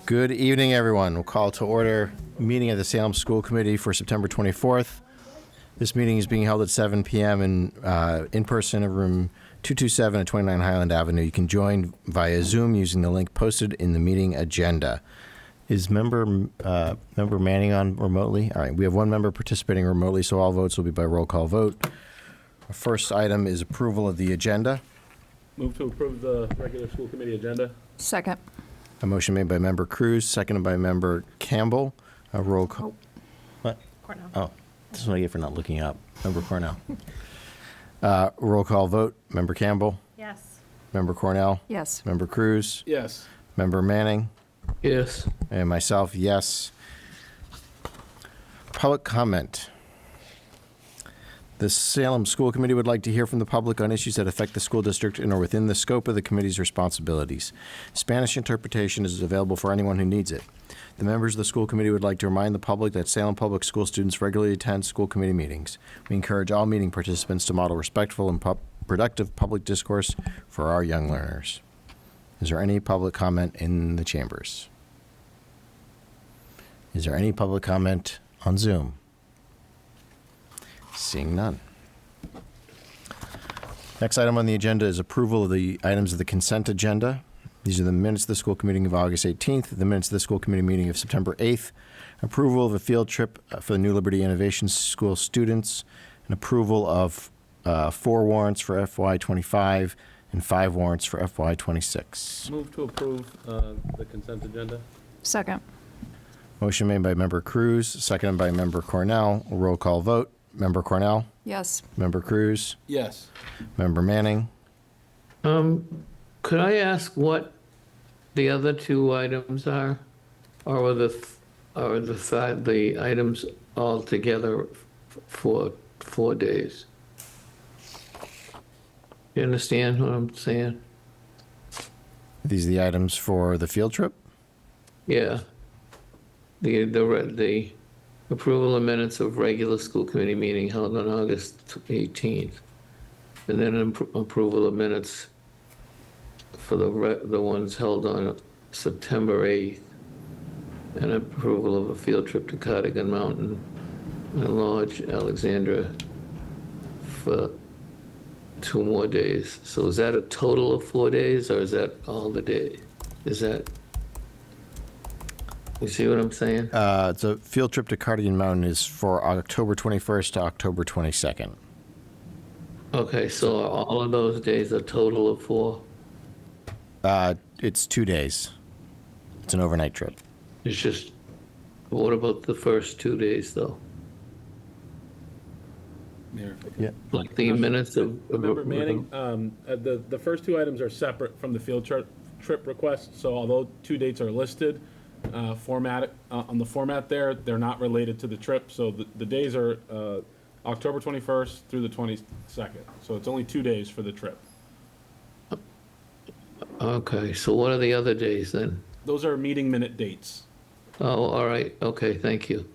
Good evening, everyone. We'll call to order meeting of the Salem School Committee for September 24th. This meeting is being held at 7 p.m. in person in room 227 at 29 Highland Avenue. You can join via Zoom using the link posted in the meeting agenda. Is member Manning on remotely? All right, we have one member participating remotely, so all votes will be by roll call vote. Our first item is approval of the agenda. Move to approve the regular school committee agenda. Second. A motion made by member Cruz, seconded by member Campbell. A roll call. What? Cornell. Oh, this is what I get for not looking up. Member Cornell. Roll call vote. Member Campbell. Yes. Member Cornell. Yes. Member Cruz. Yes. Member Manning. Yes. And myself, yes. Public comment. The Salem School Committee would like to hear from the public on issues that affect the school district and are within the scope of the committee's responsibilities. Spanish interpretation is available for anyone who needs it. The members of the school committee would like to remind the public that Salem Public School students regularly attend school committee meetings. We encourage all meeting participants to model respectful and productive public discourse for our young learners. Is there any public comment in the chambers? Is there any public comment on Zoom? Seeing none. Next item on the agenda is approval of the items of the consent agenda. These are the minutes of the school committee of August 18th, the minutes of the school committee meeting of September 8th, approval of a field trip for the New Liberty Innovation School students, and approval of 4 warrants for FY25 and 5 warrants for FY26. Move to approve the consent agenda. Second. Motion made by member Cruz, seconded by member Cornell. Roll call vote. Member Cornell? Yes. Member Cruz? Yes. Member Manning? Could I ask what the other 2 items are? Or are the items all together for 4 days? You understand what I'm saying? These are the items for the field trip? Yeah. The approval of minutes of regular school committee meeting held on August 18th. And then approval of minutes for the ones held on September 8th. And approval of a field trip to Cardigan Mountain and Lodge, Alexandra, for 2 more days. So is that a total of 4 days, or is that all the days? Is that, you see what I'm saying? It's a field trip to Cardigan Mountain is for October 21st to October 22nd. Okay, so all of those days a total of 4? It's 2 days. It's an overnight trip. It's just, what about the first 2 days, though? Mayor. Yeah. Like the minutes of... Member Manning, the first 2 items are separate from the field trip request. So although 2 dates are listed, on the format there, they're not related to the trip. So the days are October 21st through the 22nd. So it's only 2 days for the trip. Okay, so what are the other days then? Those are meeting minute dates. Oh, all right, okay, thank you.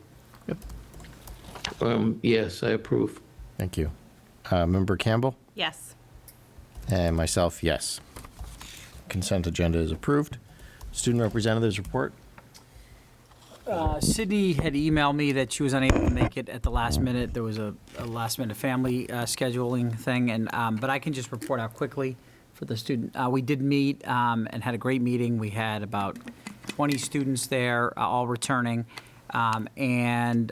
Yep. Yes, I approve. Thank you. Member Campbell? Yes. And myself, yes. Consent agenda is approved. Student representatives report. Sydney had emailed me that she was unable to make it at the last minute. There was a last minute family scheduling thing, and but I can just report out quickly for the student. We did meet and had a great meeting. We had about 20 students there, all returning, and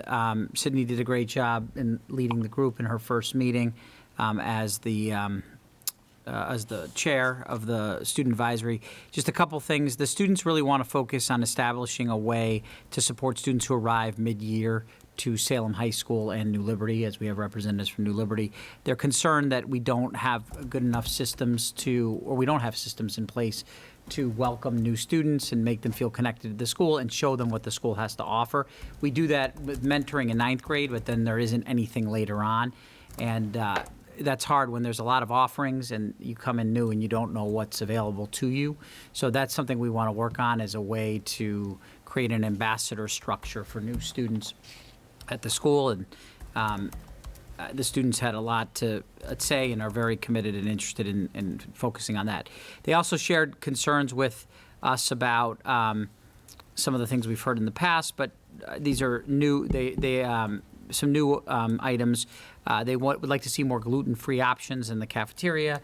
Sydney did a great job in leading the group in her first meeting as the chair of the student advisory. Just a couple things. The students really want to focus on establishing a way to support students who arrive mid-year to Salem High School and New Liberty, as we have representatives from New Liberty. They're concerned that we don't have good enough systems or we don't have systems in place to welcome new students and make them feel connected to the school and show them what the school has to offer. We do that with mentoring in 9th grade, but then there isn't anything later on. And that's hard when there's a lot of offerings and you come in new and you don't know what's available to you. So that's something we want to work on as a way to create an ambassador structure for new students at the school. And the students had a lot to say and are very committed and interested in focusing on that. They also shared concerns with us about some of the things we've heard in the past, but these are new. Some new items. They would like to see more gluten-free options in the cafeteria.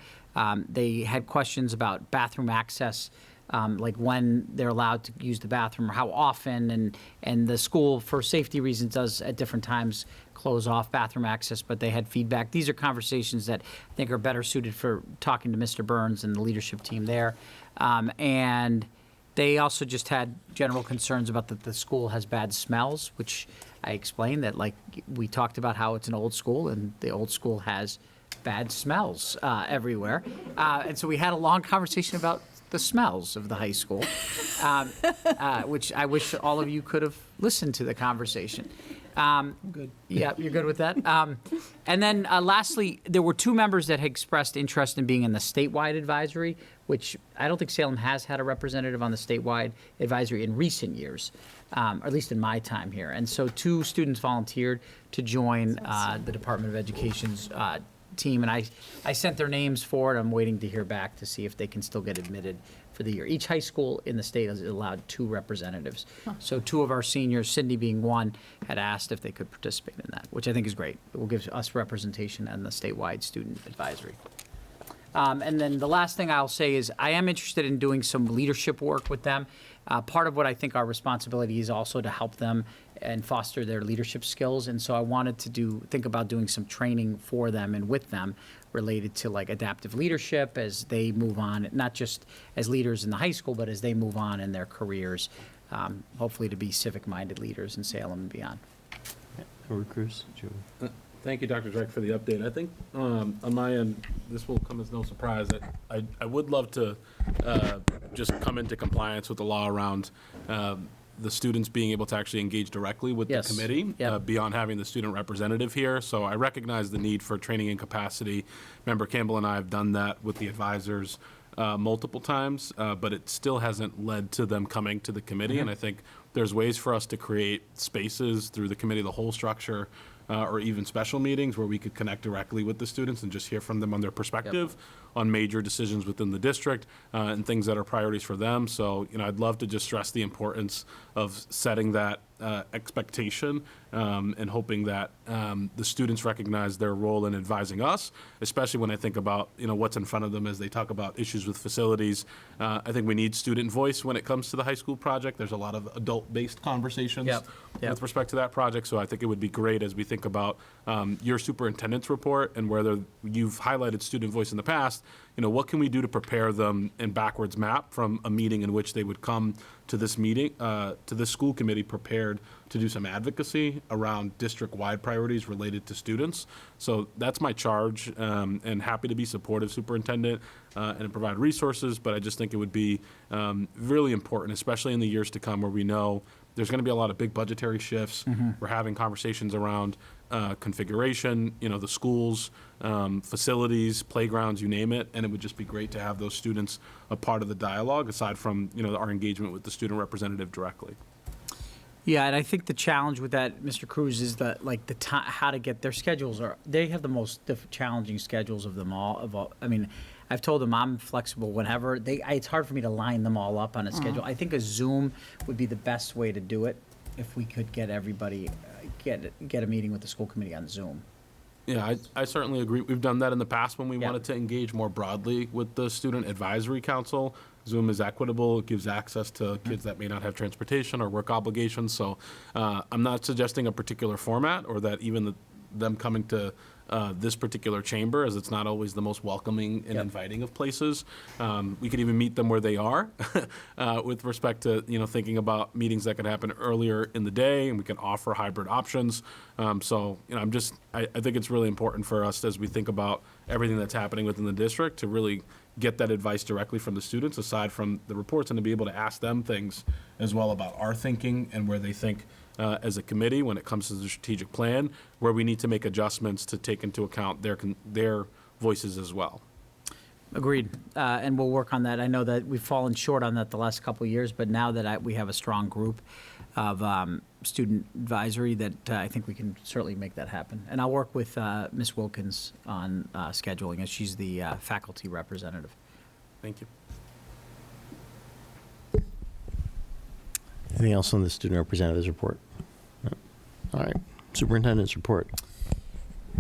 They had questions about bathroom access, like when they're allowed to use the bathroom or how often, and the school, for safety reasons, does at different times close off bathroom access, but they had feedback. These are conversations that I think are better suited for talking to Mr. Burns and the leadership team there. And they also just had general concerns about that the school has bad smells, which I explained that, like, we talked about how it's an old school and the old school has bad smells everywhere. And so we had a long conversation about the smells of the high school, which I wish all of you could have listened to the conversation. Good. Yeah, you're good with that. And then lastly, there were two members that had expressed interest in being in the statewide advisory, which I don't think Salem has had a representative on the statewide advisory in recent years, or at least in my time here. And so two students volunteered to join the Department of Education's team, and I sent their names for it. I'm waiting to hear back to see if they can still get admitted for the year. Each high school in the state is allowed two representatives. So two of our seniors, Sydney being one, had asked if they could participate in that, which I think is great. It will give us representation on the statewide student advisory. And then the last thing I'll say is I am interested in doing some leadership work with them. Part of what I think our responsibility is also to help them and foster their leadership skills. And so I wanted to think about doing some training for them and with them related to like adaptive leadership as they move on, not just as leaders in the high school, but as they move on in their careers, hopefully to be civic-minded leaders in Salem and beyond. Board Cruz, Joey. Thank you, Dr. Drake, for the update. I think on my end, this will come as no surprise that I would love to just come into compliance with the law around the students being able to actually engage directly with Yes. the committee Yep. beyond having the student representative here. So I recognize the need for training and capacity. Member Campbell and I have done that with the advisors multiple times, but it still hasn't led to them coming to the committee. And I think there's ways for us to create spaces through the committee, the whole structure, or even special meetings where we could connect directly with the students and just hear from them on their perspective on major decisions within the district and things that are priorities for them. So, I'd love to just stress the importance of setting that expectation and hoping that the students recognize their role in advising us, especially when I think about, what's in front of them as they talk about issues with facilities. I think we need student voice when it comes to the high school project. There's a lot of adult-based conversations Yep. with respect to that project. So I think it would be great as we think about your superintendent's report and whether you've highlighted student voice in the past, what can we do to prepare them in backwards map from a meeting in which they would come to this meeting, to this school committee prepared to do some advocacy around district-wide priorities related to students. So that's my charge, and happy to be supportive, Superintendent, and provide resources, but I just think it would be really important, especially in the years to come where we know there's going to be a lot of big budgetary shifts. We're having conversations around configuration, the schools, facilities, playgrounds, you name it, and it would just be great to have those students a part of the dialogue aside from, our engagement with the student representative directly. Yeah, and I think the challenge with that, Mr. Cruz, is that like the time, how to get their schedules they have the most challenging schedules of them all. I mean, I've told them I'm flexible whenever it's hard for me to line them all up on a schedule. I think a Zoom would be the best way to do it if we could get everybody, get a meeting with the school committee on Zoom. Yeah, I certainly agree. We've done that in the past when we Yeah. wanted to engage more broadly with the Student Advisory Council. Zoom is equitable. It gives access to kids that may not have transportation or work obligations. So I'm not suggesting a particular format or that even them coming to this particular chamber, as it's not always the most welcoming and Yep. inviting of places. We could even meet them where they are with respect to, thinking about meetings that could happen earlier in the day, and we can offer hybrid options. So, I think it's really important for us as we think about everything that's happening within the district to really get that advice directly from the students, aside from the reports, and to be able to ask them things as well about our thinking and where they think as a committee when it comes to the strategic plan, where we need to make adjustments to take into account their voices as well. Agreed, and we'll work on that. I know that we've fallen short on that the last couple of years, but now that we have a strong group of student advisory, that I think we can certainly make that happen. And I'll work with Ms. Wilkins on scheduling, as she's the faculty representative. Thank you. Anything else on the student representative's report? No. All right. Superintendent's report.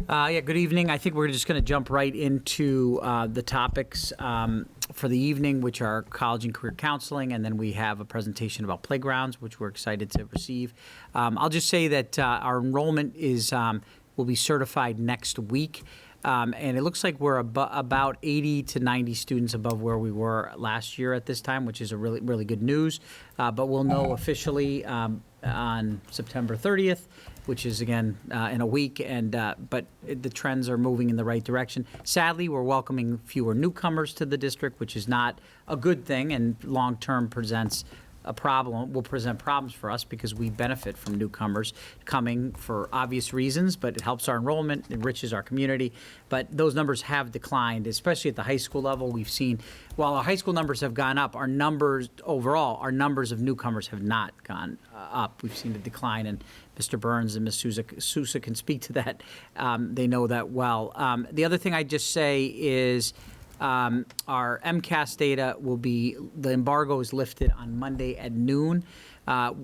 Yeah, good evening. I think we're just going to jump right into the topics for the evening, which are college and career counseling, and then we have a presentation about playgrounds, which we're excited to receive. I'll just say that our enrollment will be certified next week. And it looks like we're about 80 to 90 students above where we were last year at this time, which is a really, really good news. But we'll know officially on September 30th, which is, again, in a week. But the trends are moving in the right direction. Sadly, we're welcoming fewer newcomers to the district, which is not a good thing, and long-term presents a problem, will present problems for us because we benefit from newcomers coming for obvious reasons, but it helps our enrollment, enriches our community. But those numbers have declined, especially at the high school level. We've seen, while our high school numbers have gone up, our numbers overall, our numbers of newcomers have not gone up. We've seen a decline, and Mr. Burns and Ms. Sousa can speak to that. They know that well. The other thing I'd just say is, our MCAS data the embargo is lifted on Monday at noon,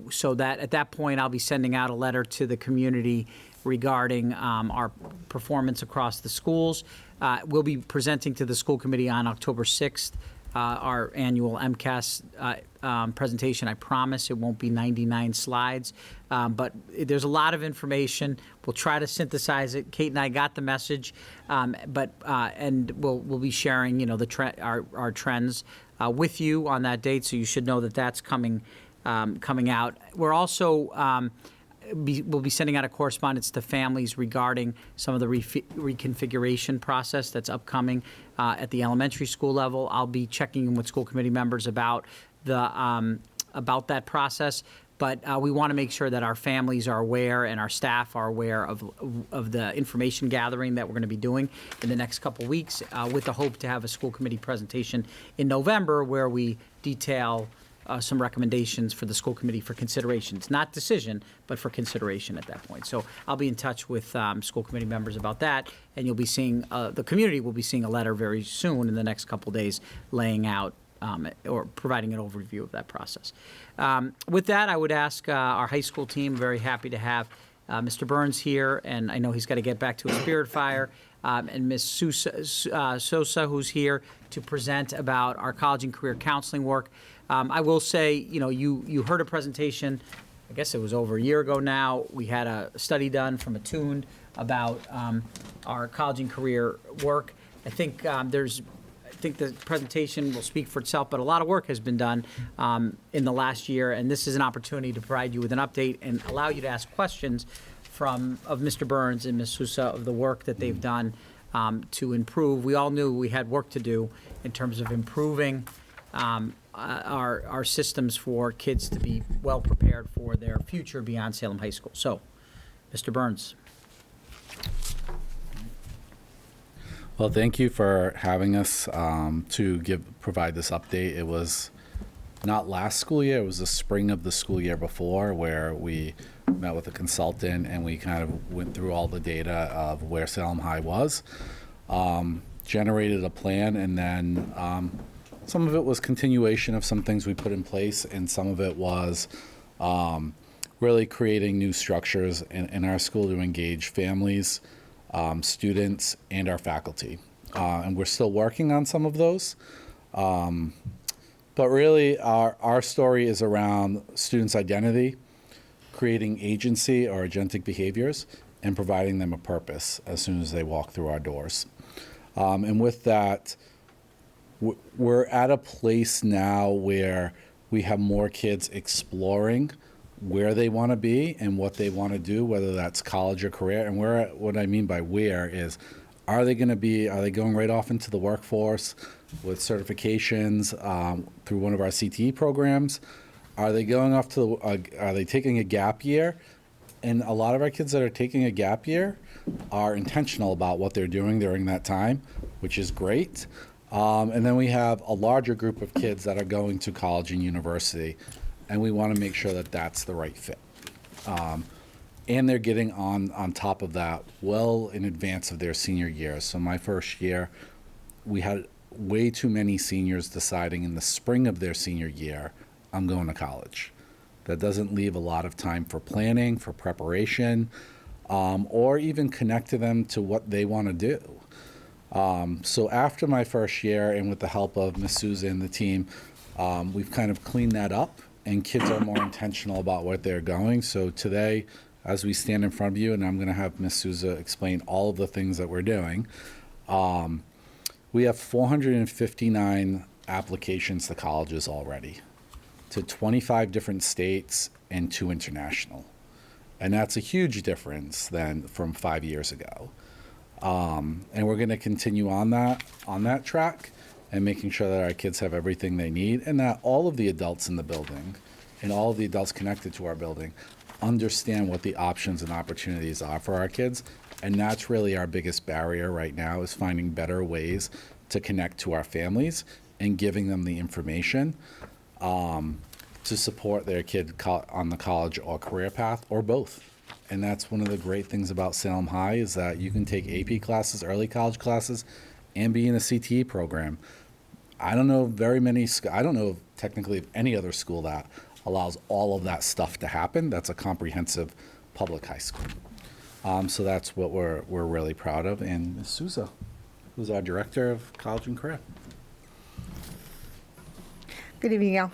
so that at that point I'll be sending out a letter to the community regarding our performance across the schools. We'll be presenting to the school committee on October 6th our annual MCAS presentation. I promise it won't be 99 slides, but there's a lot of information. We'll try to synthesize it. Kate and I got the message, and we'll be sharing, our trends with you on that date. So you should know that that's coming out. We're also we'll be sending out a correspondence to families regarding some of the reconfiguration process that's upcoming at the elementary school level. I'll be checking in with school committee members about that process. But we want to make sure that our families are aware and our staff are aware of the information gathering that we're going to be doing in the next couple weeks, with the hope to have a school committee presentation in November where we detail some recommendations for the school committee for consideration. It's not decision, but for consideration at that point. So I'll be in touch with school committee members about that, and you'll be seeing, the community will be seeing a letter very soon in the next couple days laying out or providing an overview of that process. With that, I would ask our high school team, very happy to have Mr. Burns here, and I know he's got to get back to a Spirit Fire, and Ms. Sosa, who's here to present about our college and career counseling work. I will say, you heard a presentation, I guess it was over a year ago now. We had a study done from Attuned about our college and career work. I think the presentation will speak for itself, but a lot of work has been done in the last year, and this is an opportunity to provide you with an update and allow you to ask questions of Mr. Burns and Ms. Sousa of the work that they've done to improve. We all knew we had work to do in terms of improving our systems for kids to be well prepared for their future beyond Salem High School. So, Mr. Burns. Well, thank you for having us to provide this update. It was not last school year, it was the spring of the school year before, where we met with a consultant and we kind of went through all the data of where Salem High was, generated a plan, and then some of it was continuation of some things we put in place, and some of it was really creating new structures in our school to engage families, students, and our faculty. And we're still working on some of those. But really, our story is around students' identity, creating agency or agentic behaviors, and providing them a purpose as soon as they walk through our doors. And with that, we're at a place now where we have more kids exploring where they want to be and what they want to do, whether that's college or career. And what I mean by where is, are they going right off into the workforce with certifications through one of our CTE programs? Are they going off to, are they taking a gap year? And a lot of our kids that are taking a gap year are intentional about what they're doing during that time, which is great. And then we have a larger group of kids that are going to college and university, and we want to make sure that that's the right fit. And they're getting on top of that well in advance of their senior year. So my first year, we had way too many seniors deciding in the spring of their senior year, I'm going to college. that doesn't leave a lot of time for planning, for preparation, or even connect to them to what they want to do. So after my first year, and with the help of Ms. Souza and the team, we've kind of cleaned that up, and kids are more intentional about what they're going. So today, as we stand in front of you, and I'm going to have Ms. Souza explain all of the things that we're doing, we have 459 applications to colleges already, to 25 different states and 2 international. And that's a huge difference than from 5 years ago. And we're going to continue on that track and making sure that our kids have everything they need, and that all of the adults in the building and all of the adults connected to our building understand what the options and opportunities are for our kids. And that's really our biggest barrier right now, is finding better ways to connect to our families and giving them the information to support their kid on the college or career path, or both. And that's one of the great things about Salem High, is that you can take AP classes, early college classes, and be in a CTE program. I don't know I don't know technically of any other school that allows all of that stuff to happen. That's a comprehensive public high school. So that's what we're really proud of. And Ms. Souza, who's our Director of College and Career. Good evening, y'all.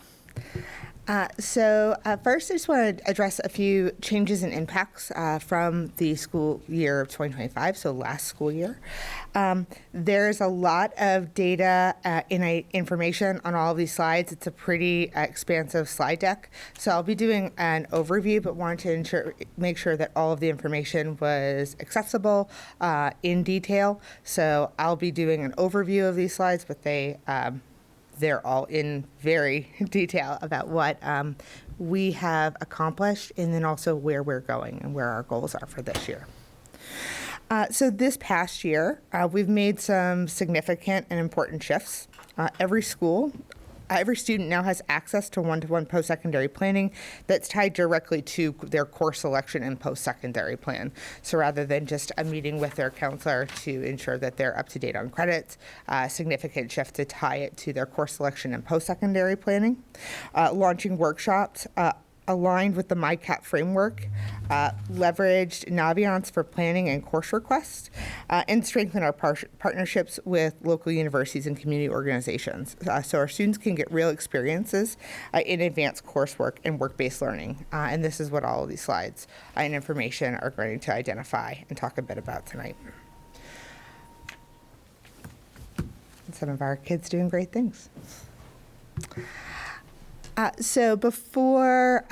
First, I just want to address a few changes and impacts from the school year of 2025, so last school year. There's a lot of data and information on all of these slides. It's a pretty expansive slide deck. So I'll be doing an overview, but wanted to make sure that all of the information was accessible in detail. So I'll be doing an overview of these slides, but they're all in very detail about what we have accomplished, and then also where we're going and where our goals are for this year. So this past year, we've made some significant and important shifts. Every student now has access to one-to-one post-secondary planning that's tied directly to their course selection and post-secondary plan. So rather than just a meeting with their counselor to ensure that they're up to date on credits, a significant shift to tie it to their course selection and post-secondary planning. Launching workshops aligned with the MyCap framework, leveraged Naviance for planning and course requests, and strengthen our partnerships with local universities and community organizations. So our students can get real experiences in advanced coursework and work-based learning. And this is what all of these slides and information are going to identify and talk a bit about tonight. And some of our kids doing great things. So before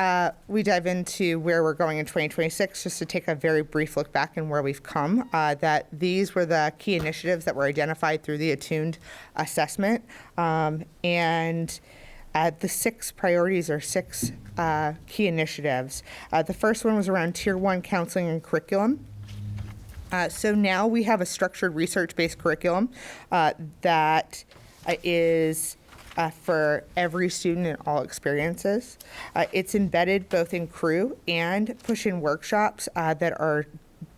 we dive into where we're going in 2026, just to take a very brief look back and where we've come, that these were the key initiatives that were identified through the attuned assessment. And the 6 priorities or 6 key initiatives. The first one was around Tier 1 counseling and curriculum. So now we have a structured research-based curriculum that is for every student in all experiences. It's embedded both in crew and push-in workshops that are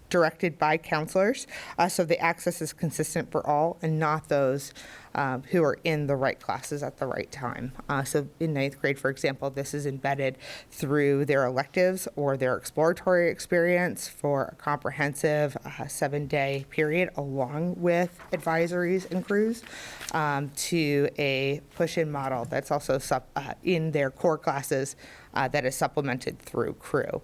directed by counselors, so the access is consistent for all and not those who are in the right classes at the right time. So in 9th grade, for example, this is embedded through their electives or their exploratory experience for a comprehensive 7-day period, along with advisories and crews, to a push-in model that's also in their core classes that is supplemented through crew.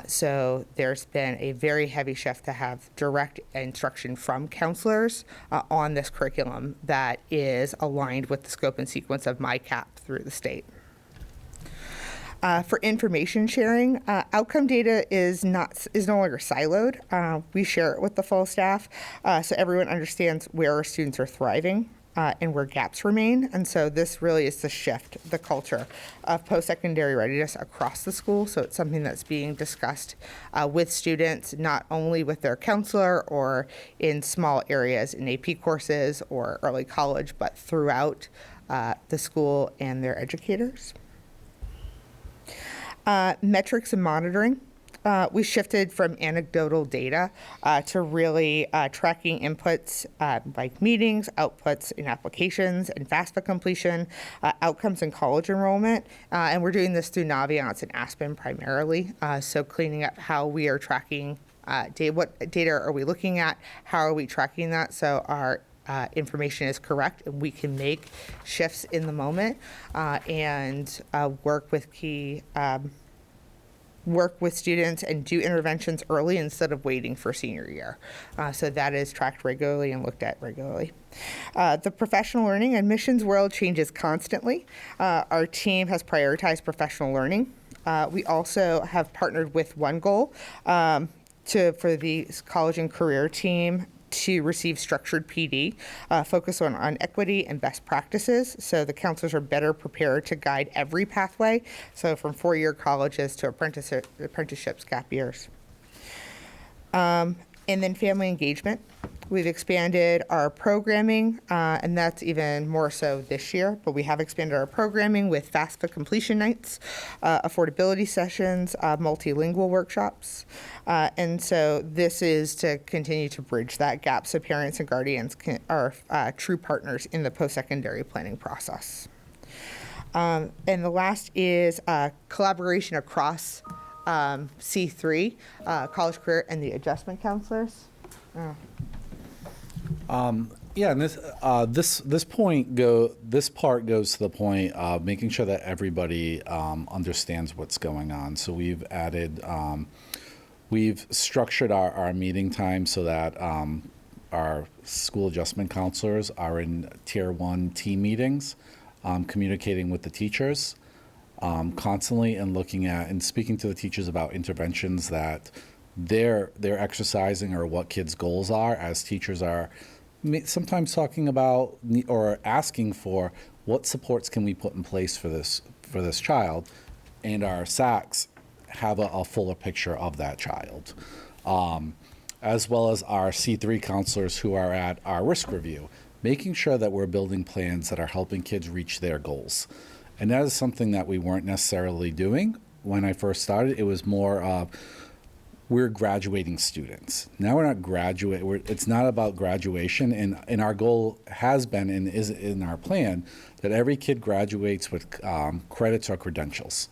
So there's been a very heavy shift to have direct instruction from counselors on this curriculum that is aligned with the scope and sequence of MyCap through the state. For information sharing, outcome data is no longer siloed. We share it with the full staff, so everyone understands where our students are thriving and where gaps remain. And so this really is the shift, the culture of post-secondary readiness across the school. So it's something that's being discussed with students, not only with their counselor or in small areas in AP courses or early college, but throughout the school and their educators. Metrics and monitoring. We shifted from anecdotal data to really tracking inputs like meetings, outputs in applications, and FAFSA completion, outcomes in college enrollment. And we're doing this through Naviance and Aspen primarily. So cleaning up how we are tracking data, what data are we looking at, how are we tracking that so our information is correct and we can make shifts in the moment and work with students and do interventions early instead of waiting for senior year. So that is tracked regularly and looked at regularly. The professional learning admissions world changes constantly. Our team has prioritized professional learning. We also have partnered with One Goal for the college and career team to receive structured PD, focus on equity and best practices, so the counselors are better prepared to guide every pathway, so from four-year colleges to apprenticeships, gap years. And then family engagement. We've expanded our programming, and that's even more so this year, but we have expanded our programming with FAFSA completion nights, affordability sessions, multilingual workshops. And so this is to continue to bridge that gap so parents and guardians are true partners in the post-secondary planning process. And the last is collaboration across C3, college career, and the adjustment counselors. Yeah, and this part goes to the point of making sure that everybody understands what's going on. So we've added, we've structured our meeting time so that our school adjustment counselors are in Tier 1 team meetings, communicating with the teachers constantly and looking at and speaking to the teachers about interventions that they're exercising or what kids' goals are, as teachers are sometimes talking about or asking for what supports can we put in place for this child, and our SACs have a fuller picture of that child, as well as our C3 counselors who are at our risk review, making sure that we're building plans that are helping kids reach their goals. And that is something that we weren't necessarily doing when I first started. It was more of, we're graduating students. Now we're not it's not about graduation, and our goal has been and is in our plan that every kid graduates with credits or credentials.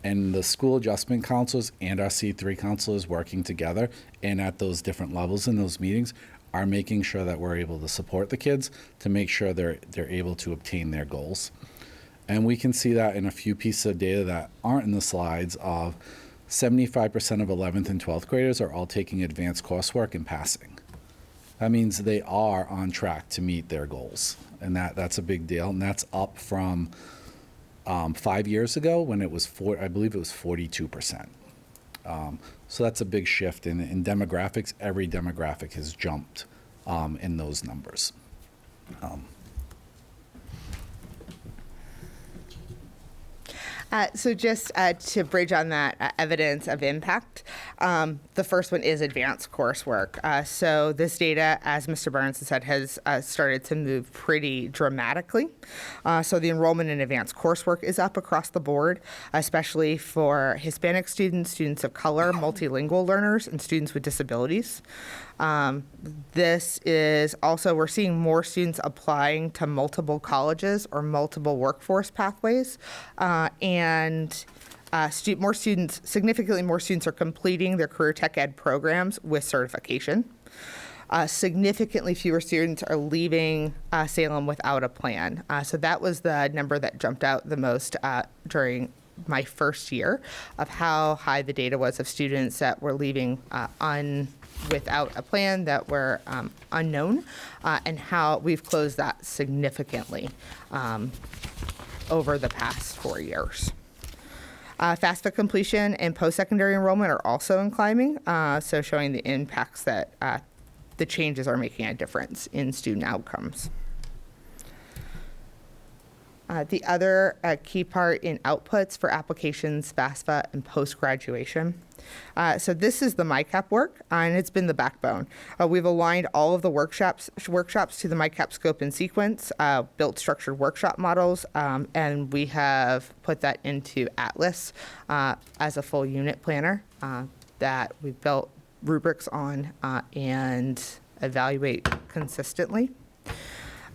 And the school adjustment counselors and our C3 counselors working together and at those different levels in those meetings are making sure that we're able to support the kids to make sure they're able to obtain their goals. And we can see that in a few pieces of data that aren't in the slides of 75% of 11th and 12th graders are all taking advanced coursework and passing. That means they are on track to meet their goals. And that's a big deal. And that's up from 5 years ago when it was, I believe it was 42%. So that's a big shift. In demographics, every demographic has jumped in those numbers. So just to bridge on that evidence of impact, the first one is advanced coursework. So this data, as Mr. Barnes has said, has started to move pretty dramatically. So the enrollment in advanced coursework is up across the board, especially for Hispanic students, students of color, multilingual learners, and students with disabilities. This is also, we're seeing more students applying to multiple colleges or multiple workforce pathways, and significantly more students are completing their career tech ed programs with certification. Significantly fewer students are leaving Salem without a plan. So that was the number that jumped out the most during my first year of how high the data was of students that were leaving without a plan, that were unknown, and how we've closed that significantly over the past 4 years. FAFSA completion and post-secondary enrollment are also in climbing, so showing the impacts that the changes are making a difference in student outcomes. The other key part in outputs for applications, FAFSA, and post-graduation So this is the MyCap work, and it's been the backbone. We've aligned all of the workshops to the MyCap scope and sequence, built structured workshop models, and we have put that into Atlas as a full unit planner that we've built rubrics on and evaluate consistently.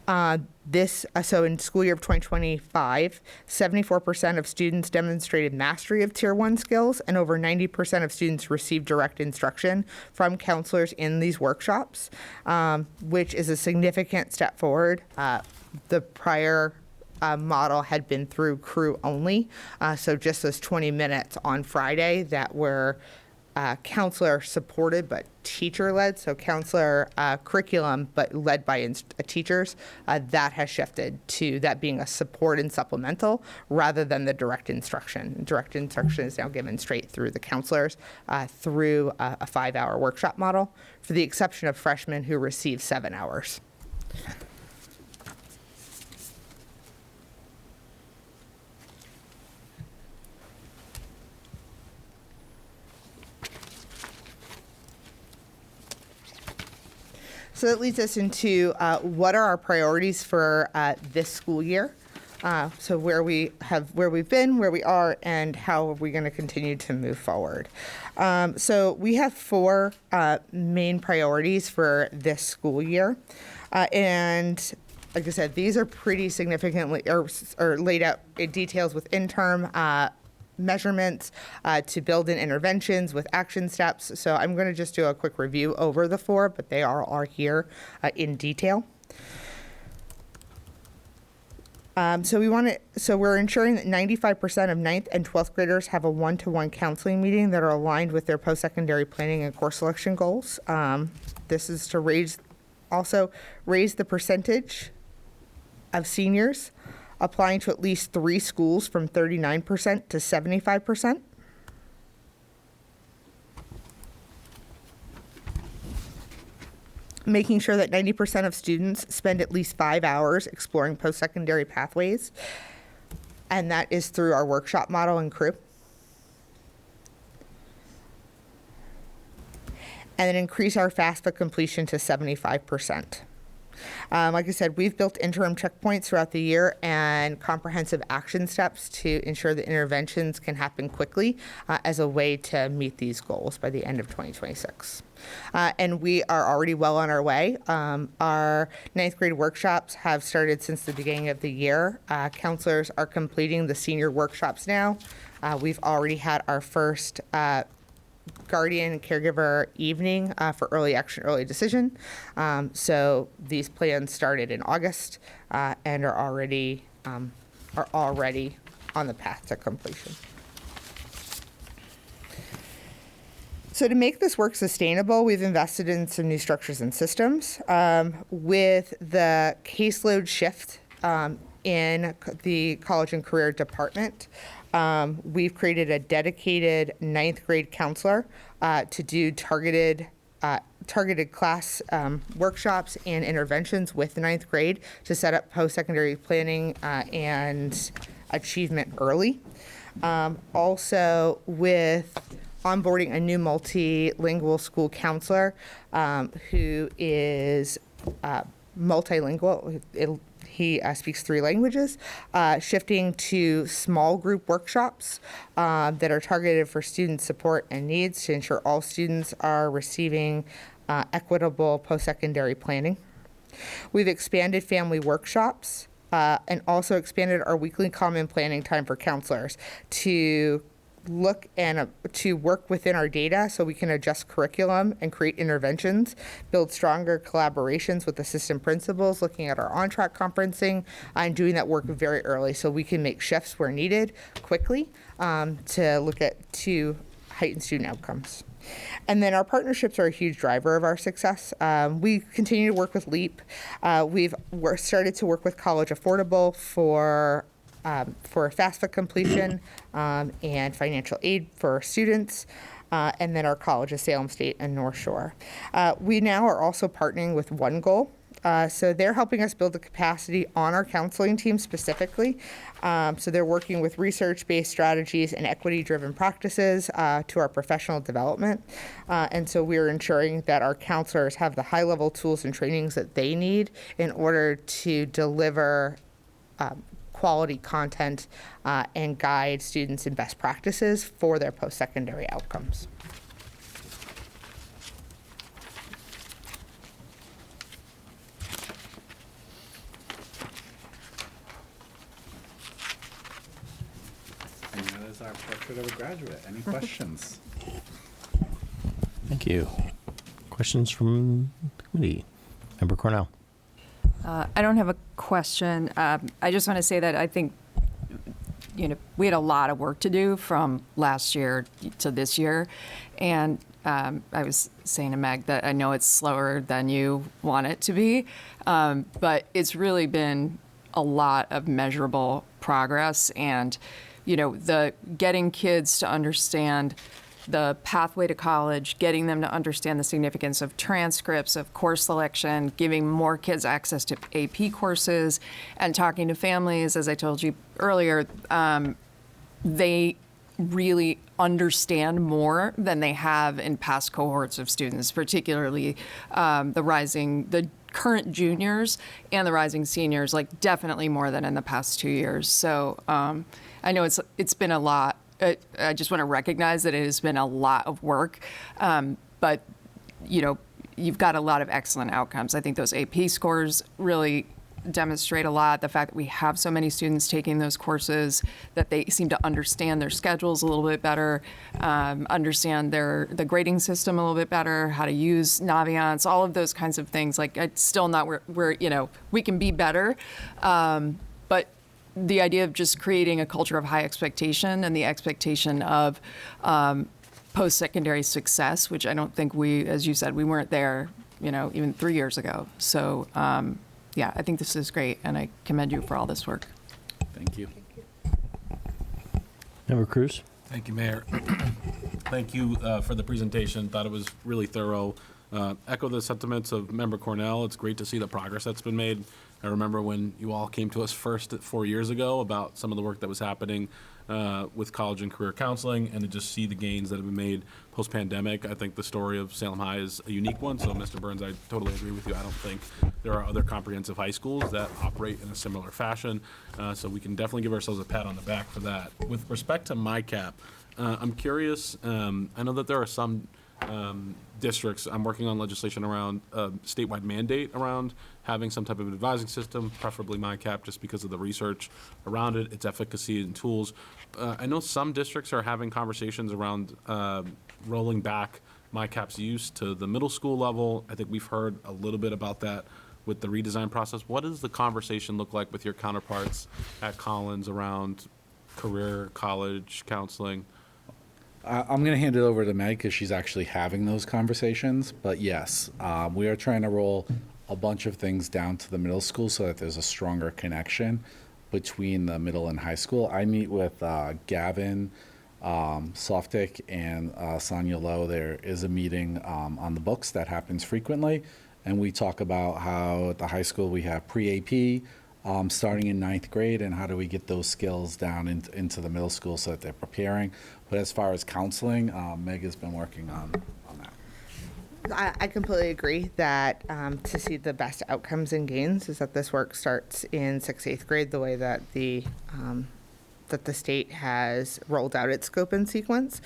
So in school year of 2025, 74% of students demonstrated mastery of Tier 1 skills, and over 90% of students received direct instruction from counselors in these workshops, which is a significant step forward. The prior model had been through crew only, so just those 20 minutes on Friday that were counselor supported but teacher led, so counselor curriculum but led by teachers, that has shifted to that being a support and supplemental rather than the direct instruction. Direct instruction is now given straight through the counselors through a 5-hour workshop model, for the exception of freshmen who receive 7 hours. So that leads us into what are our priorities for this school year. So where we've been, where we are, and how are we going to continue to move forward. So we have 4 main priorities for this school year. And like I said, these are pretty significantly or laid out in details with interim measurements to build in interventions with action steps. So I'm going to just do a quick review over the 4, but they are here in detail. So we're ensuring that 95% of 9th and 12th graders have a one-to-one counseling meeting that are aligned with their post-secondary planning and course selection goals. This is to raise the percentage of seniors applying to at least 3 schools from 39% to 75%. Making sure that 90% of students spend at least 5 hours exploring post-secondary pathways, and that is through our workshop model and crew. And then increase our FAFSA completion to 75%. Like I said, we've built interim checkpoints throughout the year and comprehensive action steps to ensure that interventions can happen quickly as a way to meet these goals by the end of 2026. And we are already well on our way. Our 9th grade workshops have started since the beginning of the year. Counselors are completing the senior workshops now. We've already had our first guardian and caregiver evening for early action, early decision. So these plans started in August and are already on the path to completion. So to make this work sustainable, we've invested in some new structures and systems. With the caseload shift in the college and career department, we've created a dedicated 9th grade counselor to do targeted class workshops and interventions with the 9th grade to set up post-secondary planning and achievement early. Also with onboarding a new multilingual school counselor who is multilingual. He speaks 3 languages, shifting to small group workshops that are targeted for student support and needs to ensure all students are receiving equitable post-secondary planning. We've expanded family workshops and also expanded our weekly common planning time for counselors to look and to work within our data so we can adjust curriculum and create interventions, build stronger collaborations with assistant principals, looking at our on-track conferencing, and doing that work very early so we can make shifts where needed quickly to heighten student outcomes. And then our partnerships are a huge driver of our success. We continue to work with LEAP. We've started to work with College Affordable for FAFSA completion and financial aid for students, and then our colleges, Salem State and North Shore. We now are also partnering with One Goal, So they're helping us build the capacity on our counseling team specifically. So they're working with research-based strategies and equity-driven practices to our professional development. And so we're ensuring that our counselors have the high-level tools and trainings that they need in order to deliver quality content and guide students in best practices for their post-secondary outcomes. And that is our portrait of a graduate. Any questions? Thank you. Questions from the committee? Member Cornell. I don't have a question. I just want to say that I think, we had a lot of work to do from last year to this year. And I was saying to Meg that I know it's slower than you want it to be, but it's really been a lot of measurable progress. And, the getting kids to understand the pathway to college, getting them to understand the significance of transcripts, of course selection, giving more kids access to AP courses, and talking to families, as I told you earlier, they really understand more than they have in past cohorts of students, particularly the current juniors and the rising seniors, like definitely more than in the past 2 years. So I know it's been a lot. I just want to recognize that it has been a lot of work, but you've got a lot of excellent outcomes. I think those AP scores really demonstrate a lot. The fact that we have so many students taking those courses, that they seem to understand their schedules a little bit better, understand the grading system a little bit better, how to use Naviance, all of those kinds of things. Like, it's still not where we can be better, but the idea of just creating a culture of high expectation and the expectation of post-secondary success, which I don't think as you said, we weren't there, even 3 years ago. So, yeah, I think this is great, and I commend you for all this work. Thank you. Member Cruz. Thank you, Mayor. Thank you for the presentation. Thought it was really thorough. Echo the sentiments of Member Cornell. It's great to see the progress that's been made. I remember when you all came to us first 4 years ago about some of the work that was happening with college and career counseling, and to just see the gains that have been made post-pandemic. I think the story of Salem High is a unique one. So, Mr. Burns, I totally agree with you. I don't think there are other comprehensive high schools that operate in a similar fashion. So we can definitely give ourselves a pat on the back for that. With respect to MyCap, I'm curious. I know that there are some districts. I'm working on legislation around statewide mandate around having some type of advising system, preferably MyCap, just because of the research around it, its efficacy and tools. I know some districts are having conversations around rolling back MyCap's use to the middle school level. I think we've heard a little bit about that with the redesign process. What does the conversation look like with your counterparts at Collins around career, college, counseling? I'm going to hand it over to Meg because she's actually having those conversations. But yes, we are trying to roll a bunch of things down to the middle school so that there's a stronger connection between the middle and high school. I meet with Gavin Softic and Sonia Lowe. There is a meeting on the books that happens frequently, and we talk about how at the high school we have pre-AP starting in 9th grade, and how do we get those skills down into the middle school so that they're preparing. But as far as counseling, Meg has been working on that. I completely agree that to see the best outcomes and gains is that this work starts in 6th, 8th grade, the way that the state has rolled out its scope and sequence.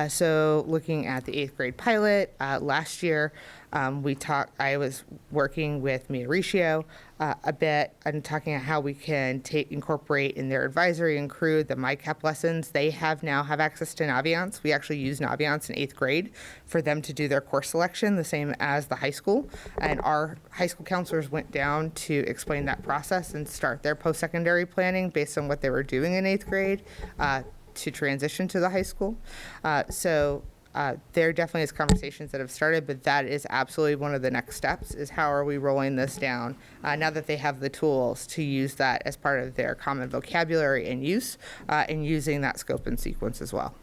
So looking at the 8th grade pilot, last year I was working with Mia Riccio a bit and talking about how we can incorporate in their advisory and crew the MyCap lessons. They now have access to Naviance. We actually use Naviance in 8th grade for them to do their course selection, the same as the high school. And our high school counselors went down to explain that process and start their post-secondary planning based on what they were doing in 8th grade to transition to the high school. There definitely is conversations that have started, but that is absolutely one of the next steps, is how are we rolling this down now that they have the tools to use that as part of their common vocabulary and use, and using that scope and sequence as well.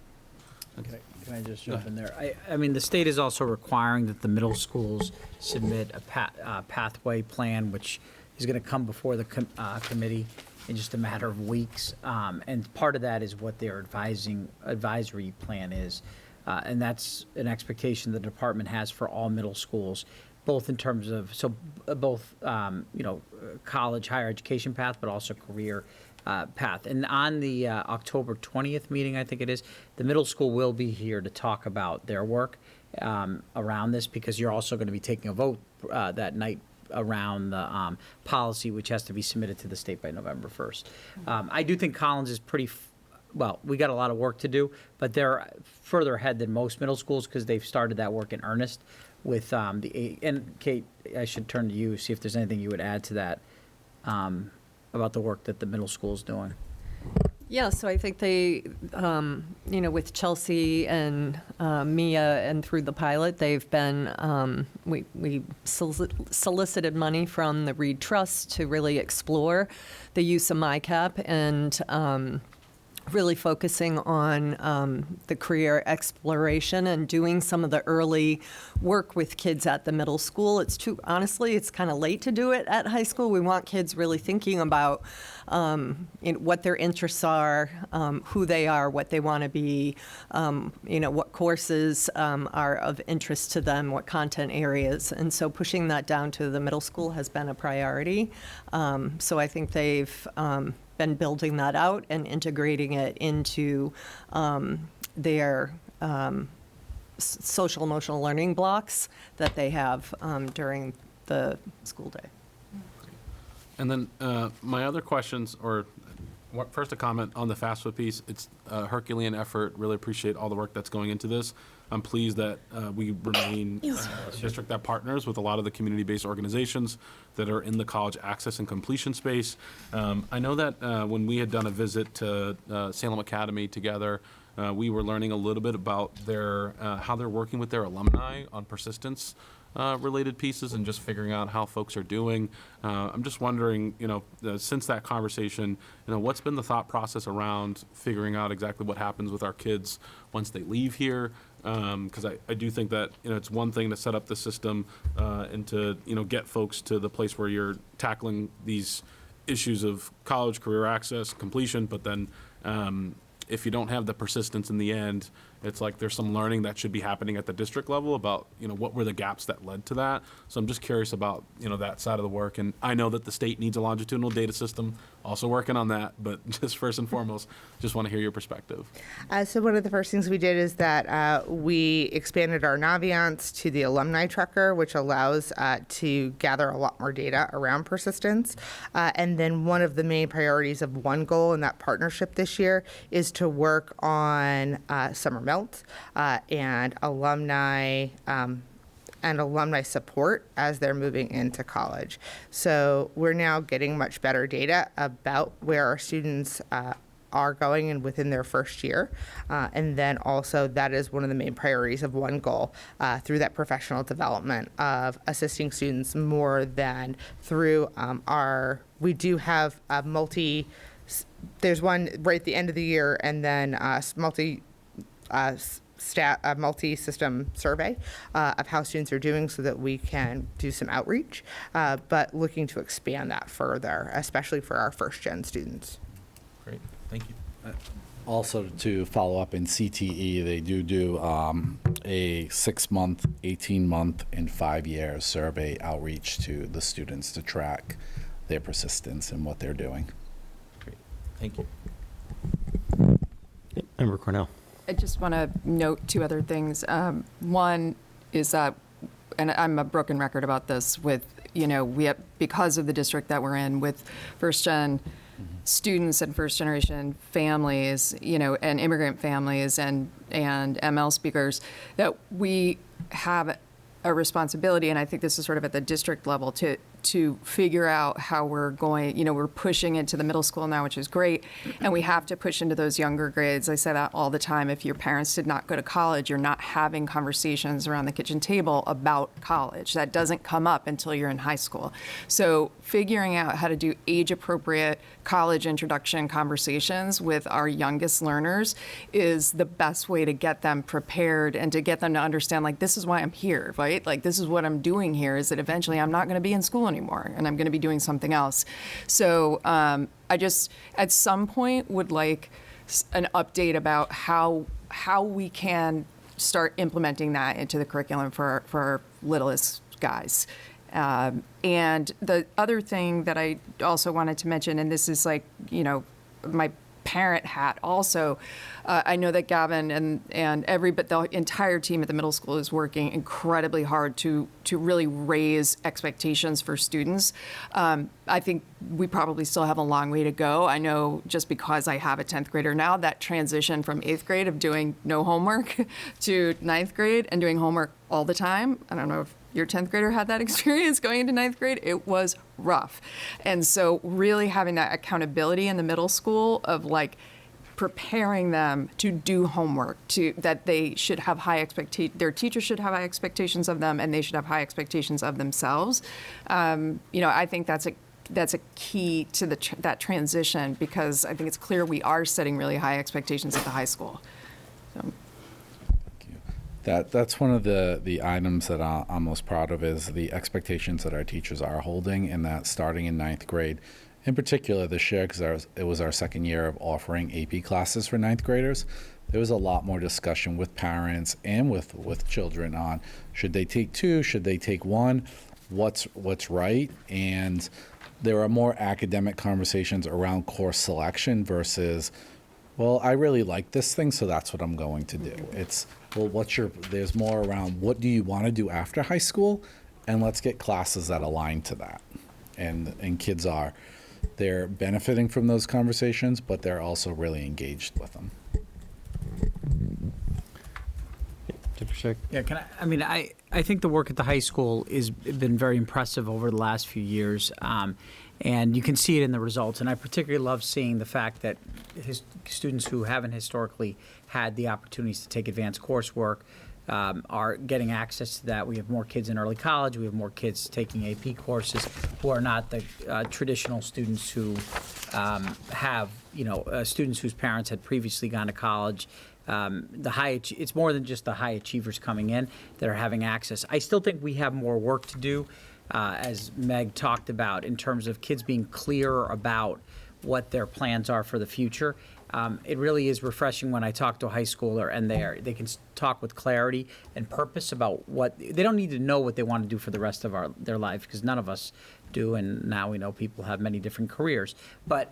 Can I just jump in there? I mean, the state is also requiring that the middle schools submit a pathway plan, which is going to come before the committee in just a matter of weeks. And part of that is what their advisory plan is. And that's an expectation the department has for all middle schools, both in terms of, both, college, higher education path, but also career path. And on the October 20th meeting, I think it is, the middle school will be here to talk about their work around this, because you're also going to be taking a vote that night around the policy, which has to be submitted to the state by November 1st. I do think Collins is well, we got a lot of work to do, but they're further ahead than most middle schools because they've started that work in earnest with and Kate, I should turn to you, see if there's anything you would add to that about the work that the middle school is doing. Yeah, so I think they, with Chelsea and Mia and through the pilot, they've been, we solicited money from the Reed Trust to really explore the use of MyCap and really focusing on the career exploration and doing some of the early work with kids at the middle school. Honestly, it's kind of late to do it at high school. We want kids really thinking about what their interests are, who they are, what they want to be, what courses are of interest to them, what content areas. And so pushing that down to the middle school has been a priority. So I think they've been building that out and integrating it into their social emotional learning blocks that they have during the school day. And then my other questions, first a comment on the FAFSA piece. It's a Herculean effort. Really appreciate all the work that's going into this. I'm pleased that we remain a district that partners with a lot of the community-based organizations that are in the college access and completion space. I know that when we had done a visit to Salem Academy together, we were learning a little bit about how they're working with their alumni on persistence related pieces and just figuring out how folks are doing. I'm just wondering, since that conversation, what's been the thought process around figuring out exactly what happens with our kids once they leave here? Because I do think that it's one thing to set up the system and to get folks to the place where you're tackling these issues of college, career access, completion, but then if you don't have the persistence in the end, it's like there's some learning that should be happening at the district level about what were the gaps that led to that. So I'm just curious about that side of the work, and I know that the state needs a longitudinal data system. Also working on that, but just first and foremost, just want to hear your perspective. So one of the first things we did is that we expanded our Naviance to the alumni tracker, which allows to gather a lot more data around persistence. And then one of the main priorities of One Goal in that partnership this year is to work on summer melt and alumni support as they're moving into college. So we're now getting much better data about where our students are going and within their first year. And then also that is one of the main priorities of One Goal through that professional development of assisting students more than through we do have a there's one right at the end of the year and then a multi-system survey of how students are doing so that we can do some outreach, but looking to expand that further, especially for our first-gen students. Great, thank you. Also, to follow up in CTE, they do a 6-month, 18-month, and 5-year survey outreach to the students to track their persistence and what they're doing. Great, thank you. Member Cornell. I just want to note two other things. One is that, and I'm a broken record about this, with, we have, because of the district that we're in, with first-gen students and first-generation families, and immigrant families and ML speakers, that we have a responsibility, and I think this is sort of at the district level, to to figure out how we're going, we're pushing into the middle school now, which is great, and we have to push into those younger grades. I say that all the time. If your parents did not go to college, you're not having conversations around the kitchen table about college. That doesn't come up until you're in high school. So figuring out how to do age-appropriate college introduction conversations with our youngest learners is the best way to get them prepared and to get them to understand, like, this is why I'm here, right? Like, this is what I'm doing here, is that eventually I'm not going to be in school anymore and I'm going to be doing something else. So I just, at some point, would like an update about how we can start implementing that into the curriculum for our littlest guys. And the other thing that I also wanted to mention, and this is like, my parent hat also, I know that Gavin but the entire team at the middle school is working incredibly hard to really raise expectations for students. I think we probably still have a long way to go. I know, just because I have a 10th grader now, that transition from 8th grade of doing no homework to 9th grade and doing homework all the time. I don't know if your 10th grader had that experience going into 9th grade. It was rough. And so really having that accountability in the middle school of like preparing them to do homework, that they should have their teachers should have high expectations of them, and they should have high expectations of themselves. I think that's a key to that transition, because I think it's clear we are setting really high expectations at the high school. So. That's one of the items that I'm most proud of, is the expectations that our teachers are holding, and that starting in 9th grade, in particular this year, because it was our second year of offering AP classes for 9th graders, there was a lot more discussion with parents and with children on, should they take 2, should they take 1, what's right, and there are more academic conversations around course selection versus, well, I really like this thing, so that's what I'm going to do. It's, well, there's more around, what do you want to do after high school? And let's get classes that align to that. And kids they're benefiting from those conversations, but they're also really engaged with them. Yeah, I think the work at the high school has been very impressive over the last few years, and you can see it in the results. And I particularly love seeing the fact that students who haven't historically had the opportunities to take advanced coursework are getting access to that. We have more kids in early college. We have more kids taking AP courses who are not the traditional students who have, students whose parents had previously gone to college. It's more than just the high achievers coming in that are having access. I still think we have more work to do, as Meg talked about, in terms of kids being clearer about what their plans are for the future. It really is refreshing when I talk to a high schooler and they can talk with clarity and purpose about they don't need to know what they want to do for the rest of their life, because none of us do, and now we know people have many different careers. But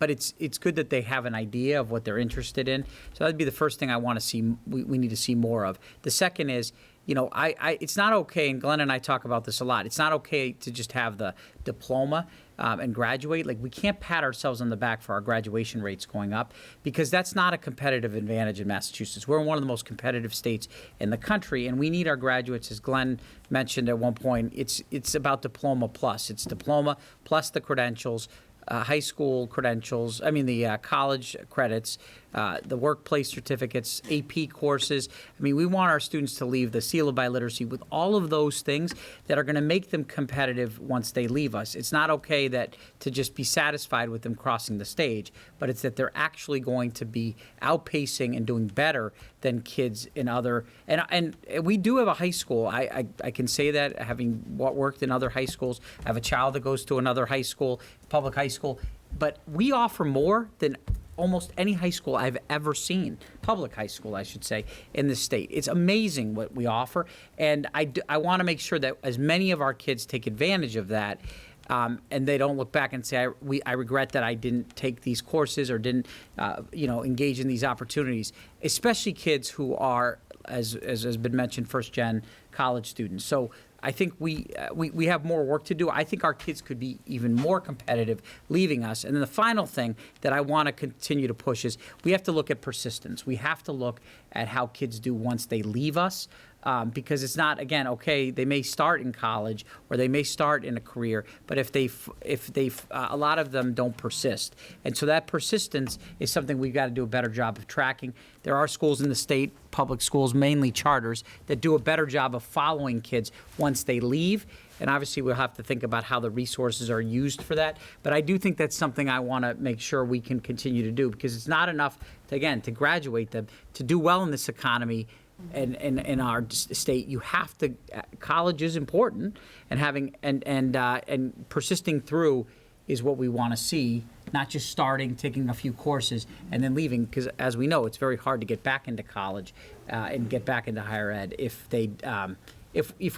it's good that they have an idea of what they're interested in. So that'd be the first thing I want to see. We need to see more of. The second is, it's not okay, and Glenn and I talk about this a lot. It's not okay to just have the diploma and graduate. Like, we can't pat ourselves on the back for our graduation rates going up, because that's not a competitive advantage in Massachusetts. We're one of the most competitive states in the country, and we need our graduates, as Glenn mentioned at one point. It's about diploma plus. It's diploma plus the credentials, high school credentials, the college credits, the workplace certificates, AP courses. We want our students to leave the seal of biliteracy with all of those things that are going to make them competitive once they leave us. It's not okay to just be satisfied with them crossing the stage, but it's that they're actually going to be outpacing and doing better than kids in other, and we do have a high school. I can say that, having worked in other high schools. I have a child that goes to another high school, public high school, but we offer more than almost any high school I've ever seen, public high school, I should say, in the state. It's amazing what we offer, and I want to make sure that as many of our kids take advantage of that, and they don't look back and say, I regret that I didn't take these courses or didn't, engage in these opportunities, especially kids who are, as has been mentioned, first-gen college students. So I think we have more work to do. I think our kids could be even more competitive leaving us. And then the final thing that I want to continue to push is we have to look at persistence. We have to look at how kids do once they leave us. because it's not, again, okay, they may start in college or they may start in a career, but if a lot of them don't persist. And so that persistence is something we've got to do a better job of tracking. There are schools in the state, public schools, mainly charters, that do a better job of following kids once they leave. And obviously, we'll have to think about how the resources are used for that. But I do think that's something I want to make sure we can continue to do, because it's not enough, to graduate them. To do well in this economy and in our state, you have to, college is important, and having, and persisting through is what we want to see, not just starting, taking a few courses, and then leaving, because as we know, it's very hard to get back into college and get back into higher ed if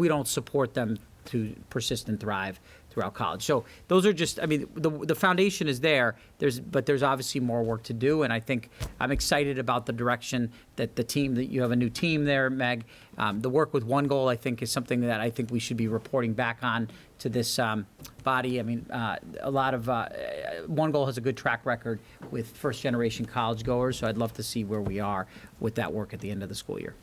we don't support them to persist and thrive throughout college. So those are just, the foundation is there, but there's obviously more work to do, and I think I'm excited about the direction that that you have a new team there, Meg. The work with One Goal, I think, is something that I think we should be reporting back on to this body. A lot of, One Goal has a good track record with first-generation college goers, so I'd love to see where we are with that work at the end of the school year.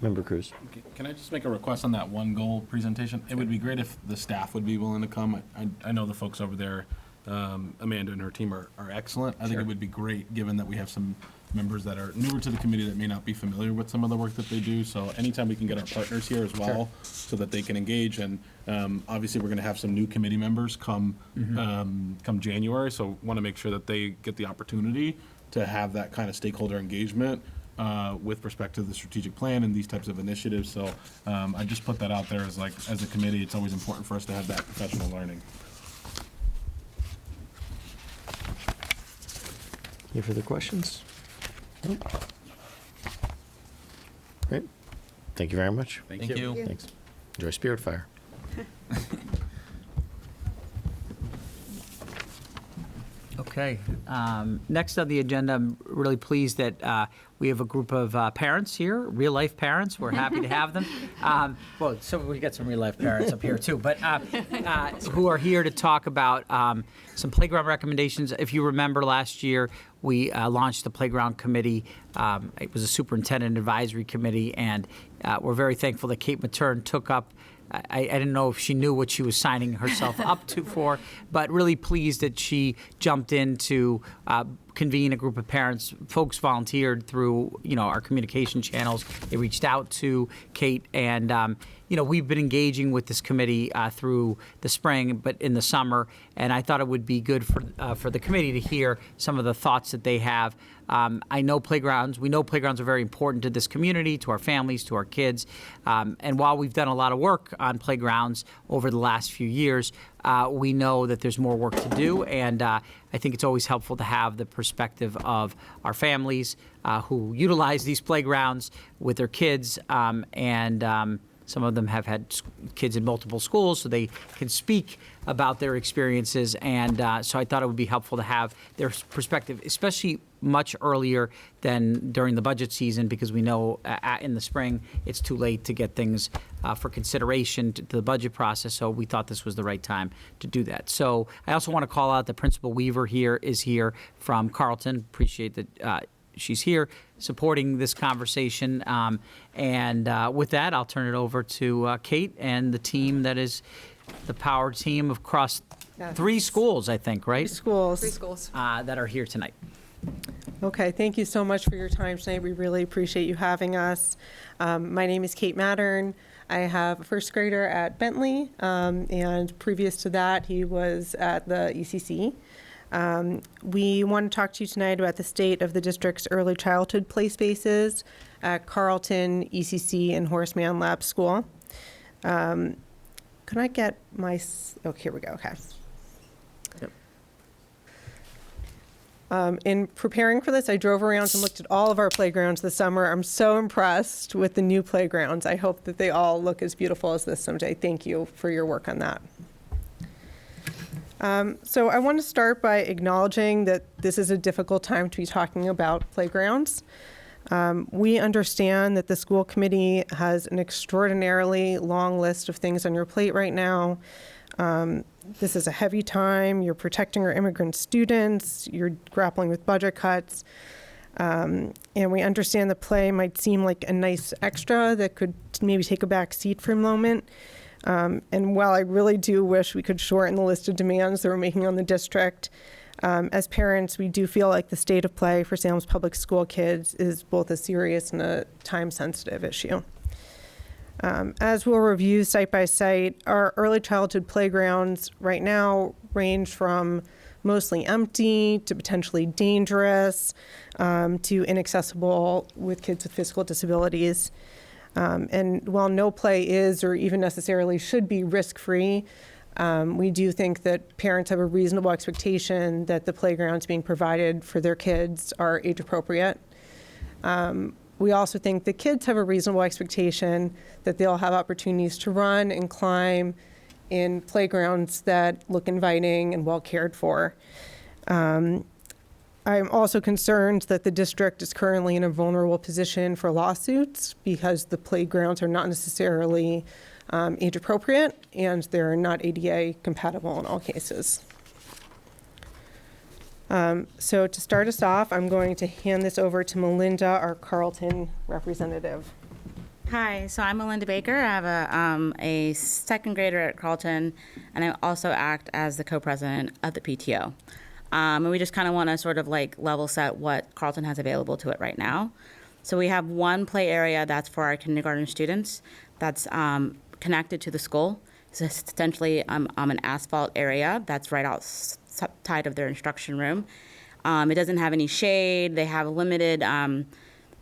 Member Cruz. Can I just make a request on that One Goal presentation? It would be great if the staff would be willing to come. I know the folks over there, Amanda and her team are excellent. I think it would be great, given that we have some members that are newer to the committee that may not be familiar with some of the work that they do. So anytime we can get our partners here as well, so that they can engage. And obviously, we're going to have some new committee members come January. So want to make sure that they get the opportunity to have that kind of stakeholder engagement with respect to the strategic plan and these types of initiatives. So I just put that out there as a committee, it's always important for us to have that professional learning. Any further questions? Nope. Great. Thank you very much. Thank you. Thanks. Enjoy Spirit Fire. Okay. Next on the agenda, I'm really pleased that we have a group of parents here, real-life parents. We're happy to have them. So we got some real-life parents up here, too, but who are here to talk about some playground recommendations. If you remember last year, we launched the Playground Committee. It was a superintendent advisory committee, and we're very thankful that Kate Matern took up. I didn't know if she knew what she was signing herself up for, but really pleased that she jumped in to convene a group of parents. Folks volunteered through, our communication channels. They reached out to Kate, and we've been engaging with this committee through the spring, but in the summer, and I thought it would be good for the committee to hear some of the thoughts that they have. We know playgrounds are very important to this community, to our families, to our kids. And while we've done a lot of work on playgrounds over the last few years, we know that there's more work to do. And I think it's always helpful to have the perspective of our families who utilize these playgrounds with their kids. Some of them have had kids in multiple schools, so they can speak about their experiences. And so I thought it would be helpful to have their perspective, especially much earlier than during the budget season, because we know in the spring it's too late to get things for consideration to the budget process. So we thought this was the right time to do that. So I also want to call out that Principal Weaver is here from Carleton. Appreciate that. She's here supporting this conversation. And with that, I'll turn it over to Kate and the team that is the power team across 3 schools, I think, right? 3 schools. 3 schools. That are here tonight. Okay, thank you so much for your time tonight. We really appreciate you having us. My name is Kate Mattern. I have a first grader at Bentley, and previous to that, he was at the ECC. We want to talk to you tonight about the state of the district's early childhood play spaces at Carleton, ECC, and Horace Mann Lab School. Can I get my, here we go, okay. In preparing for this, I drove around and looked at all of our playgrounds this summer. I'm so impressed with the new playgrounds. I hope that they all look as beautiful as this someday. Thank you for your work on that. So I want to start by acknowledging that this is a difficult time to be talking about playgrounds. We understand that the school committee has an extraordinarily long list of things on your plate right now. This is a heavy time. You're protecting our immigrant students. You're grappling with budget cuts. And we understand the play might seem like a nice extra that could maybe take a back seat for a moment. And while I really do wish we could shorten the list of demands that we're making on the district, as parents, we do feel like the state of play for Salem's public school kids is both a serious and a time-sensitive issue. As we'll review site by site, our early childhood playgrounds right now range from mostly empty to potentially dangerous to inaccessible with kids with physical disabilities. And while no play is or even necessarily should be risk-free, we do think that parents have a reasonable expectation that the playgrounds being provided for their kids are age-appropriate. We also think the kids have a reasonable expectation that they'll have opportunities to run and climb in playgrounds that look inviting and well cared for. I'm also concerned that the district is currently in a vulnerable position for lawsuits because the playgrounds are not necessarily age appropriate and they're not ADA compatible in all cases. So to start us off, I'm going to hand this over to Melinda, our Carleton representative. Hi, so I'm Melinda Baker. I have a second grader at Carleton, and I also act as the co-president of the PTO. And we just kind of want to sort of like level set what Carleton has available to it right now. So we have one play area that's for our kindergarten students that's connected to the school. It's essentially an asphalt area that's right outside of their instruction room. It doesn't have any shade. They have limited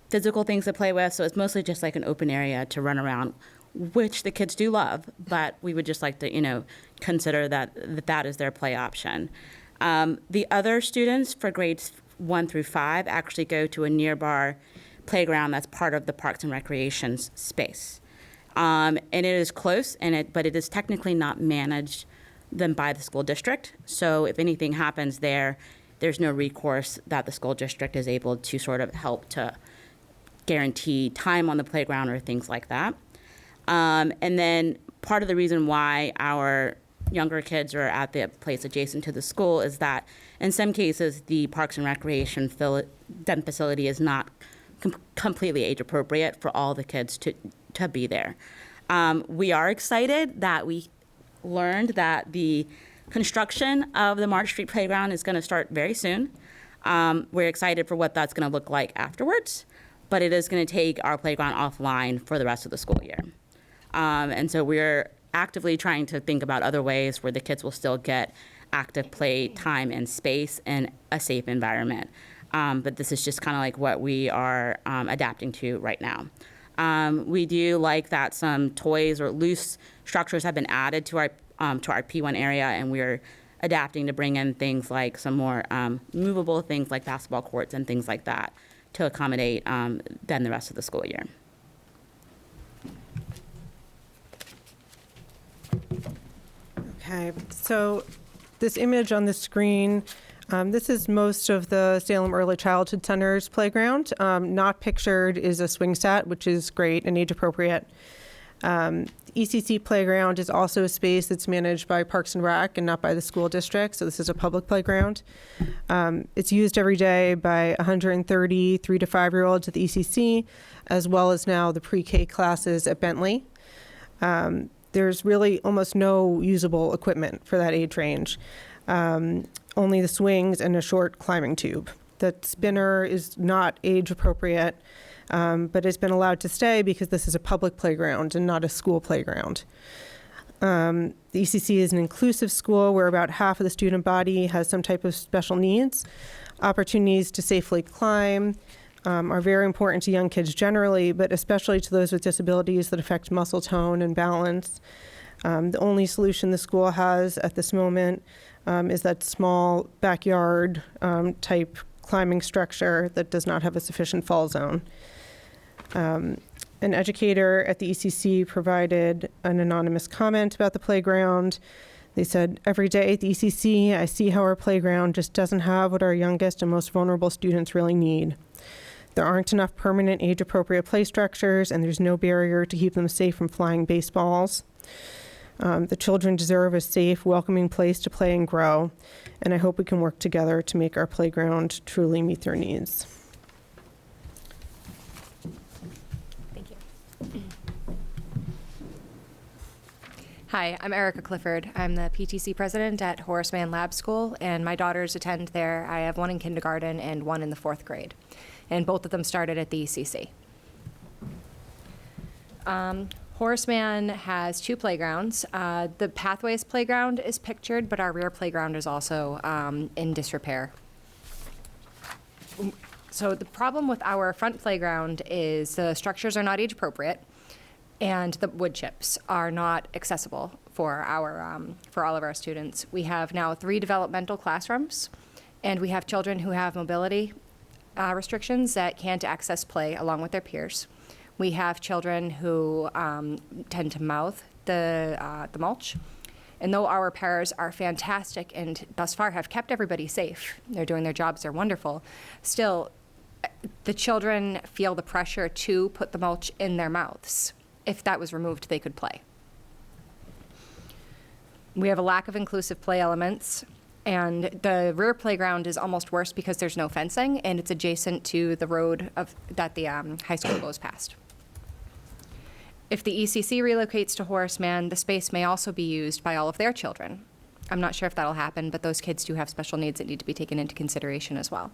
physical things to play with, so it's mostly just like an open area to run around, which the kids do love, but we would just like to, consider that is their play option. The other students for grades 1 through 5 actually go to a nearby playground that's part of the Parks and Recreation space. And it is close, but it is technically not managed then by the school district. So if anything happens there, there's no recourse that the school district is able to sort of help to guarantee time on the playground or things like that. And then part of the reason why our younger kids are at the place adjacent to the school is that in some cases the Parks and Recreation facility is not completely age appropriate for all the kids to be there. We are excited that we learned that the construction of the March Street Playground is going to start very soon. We're excited for what that's going to look like afterwards, but it is going to take our playground offline for the rest of the school year. And so we're actively trying to think about other ways where the kids will still get active play time and space in a safe environment. But this is just kind of like what we are adapting to right now. We do like that some toys or loose structures have been added to our P1 area, and we're adapting to bring in things like some more movable things like basketball courts and things like that to accommodate then the rest of the school year. Okay, so this image on the screen, this is most of the Salem Early Childhood Center's playground. Not pictured is a swing set, which is great and age appropriate. ECC playground is also a space that's managed by Parks and Rec and not by the school district, so this is a public playground. It's used every day by 130 3 to 5-year-olds at the ECC, as well as now the pre-K classes at Bentley. There's really almost no usable equipment for that age range. Only the swings and a short climbing tube. The spinner is not age appropriate, but it's been allowed to stay because this is a public playground and not a school playground. The ECC is an inclusive school where about half of the student body has some type of special needs. Opportunities to safely climb are very important to young kids generally, but especially to those with disabilities that affect muscle tone and balance. The only solution the school has at this moment is that small backyard type climbing structure that does not have a sufficient fall zone. An educator at the ECC provided an anonymous comment about the playground. They said, "Every day at the ECC, I see how our playground just doesn't have what our youngest and most vulnerable students really need. There aren't enough permanent age-appropriate play structures, and there's no barrier to keep them safe from flying baseballs. The children deserve a safe, welcoming place to play and grow, and I hope we can work together to make our playground truly meet their needs." Hi, I'm Erica Clifford. I'm the PTC president at Horace Mann Lab School, and my daughters attend there. I have one in kindergarten and one in the 4th grade, and both of them started at the ECC. Horace Mann has 2 playgrounds. The Pathways playground is pictured, but our rear playground is also in disrepair. So the problem with our front playground is the structures are not age appropriate, and the wood chips are not accessible for all of our students. We have now 3 developmental classrooms, and we have children who have mobility restrictions that can't access play along with their peers. We have children who tend to mouth the mulch. And though our paras are fantastic and thus far have kept everybody safe, they're doing their jobs, they're wonderful, still, the children feel the pressure to put the mulch in their mouths. If that was removed, they could play. We have a lack of inclusive play elements, and the rear playground is almost worse because there's no fencing, and it's adjacent to the road that the high school goes past. If the ECC relocates to Horace Mann, the space may also be used by all of their children. I'm not sure if that'll happen, but those kids do have special needs that need to be taken into consideration as well.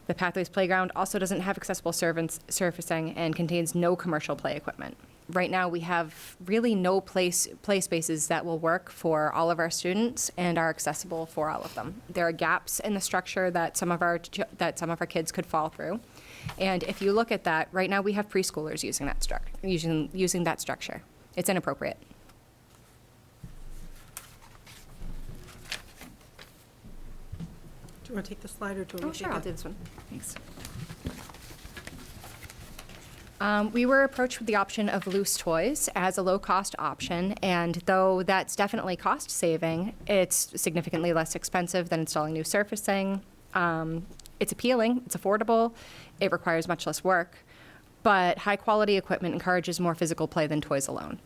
The Pathways playground also doesn't have accessible surfacing and contains no commercial play equipment. Right now, we have really no play spaces that will work for all of our students and are accessible for all of them. There are gaps in the structure that some of our kids could fall through. And if you look at that, right now we have preschoolers using that structure. It's inappropriate. Do you want to take the slide or do you want me to Sure, take I'll it? do this one. Thanks. We were approached with the option of loose toys as a low-cost option, and though that's definitely cost-saving, it's significantly less expensive than installing new surfacing. It's appealing, it's affordable, it requires much less work, but high-quality equipment encourages more physical play than toys alone.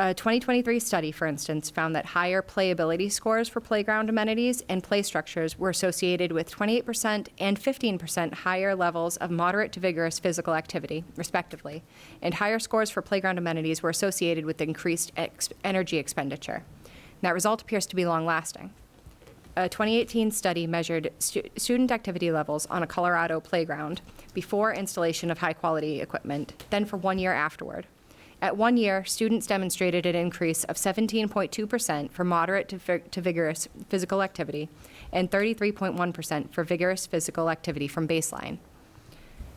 A 2023 study, for instance, found that higher playability scores for playground amenities and play structures were associated with 28% and 15% higher levels of moderate to vigorous physical activity, respectively, and higher scores for playground amenities were associated with increased energy expenditure. That result appears to be long-lasting. A 2018 study measured student activity levels on a Colorado playground before installation of high-quality equipment, then for 1 year afterward. At 1 year, students demonstrated an increase of 17.2% for moderate to vigorous physical activity and 33.1% for vigorous physical activity from baseline.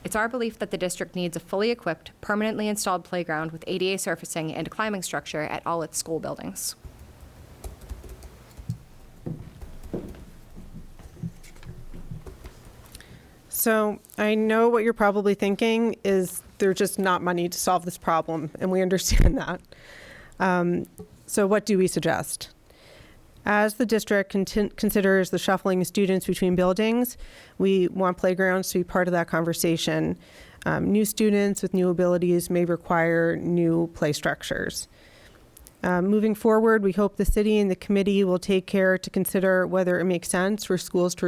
It's our belief that the district needs a fully equipped, permanently installed playground with ADA surfacing and a climbing structure at all its school buildings. So I know what you're probably thinking is there's just not money to solve this problem, and we understand that. So what do we suggest? As the district considers the shuffling of students between buildings, we want playgrounds to be part of that conversation. New students with new abilities may require new play structures. Moving forward, we hope the city and the committee will take care to consider whether it makes sense for schools to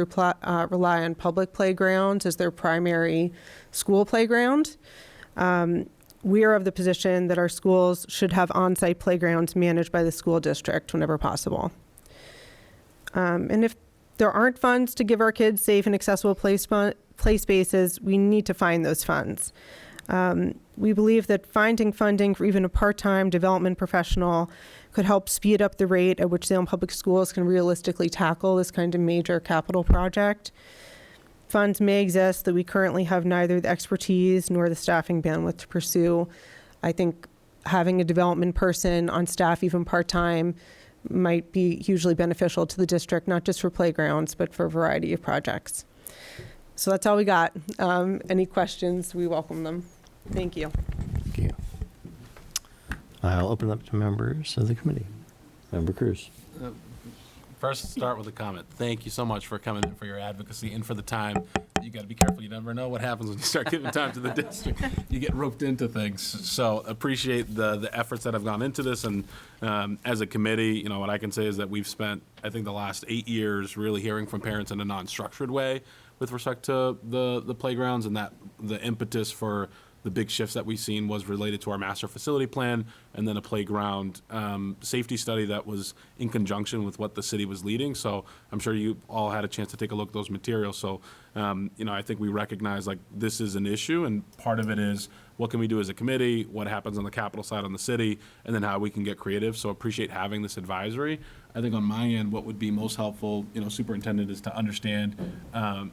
rely on public playgrounds as their primary school playground. We are of the position that our schools should have on-site playgrounds managed by the school district whenever possible. And if there aren't funds to give our kids safe and accessible play spaces, we need to find those funds. We believe that finding funding for even a part-time development professional could help speed up the rate at which Salem Public Schools can realistically tackle this kind of major capital project. Funds may exist that we currently have neither the expertise nor the staffing bandwidth to pursue. I think having a development person on staff, even part-time, might be hugely beneficial to the district, not just for playgrounds, but for a variety of projects. So that's all we got. Any questions, we welcome them. Thank you. Thank you. I'll open it up to members of the committee. Member Cruz. First, start with a comment. Thank you so much for coming in, for your advocacy, and for the time. You got to be careful. You never know what happens when you start giving time to the district. You get roped into things. So appreciate the efforts that have gone into this. And as a committee, you know, what I can say is that we've spent, I think, the last 8 years really hearing from parents in a non-structured way with respect to the playgrounds, and that the impetus for the big shifts that we've seen was related to our master facility plan and then a playground safety study that was in conjunction with what the city was leading. So I'm sure you all had a chance to take a look at those materials. So, I think we recognize like this is an issue, and part of it is what can we do as a committee, what happens on the capital side on the city, and then how we can get creative. So appreciate having this advisory. I think on my end, what would be most helpful, superintendent, is to understand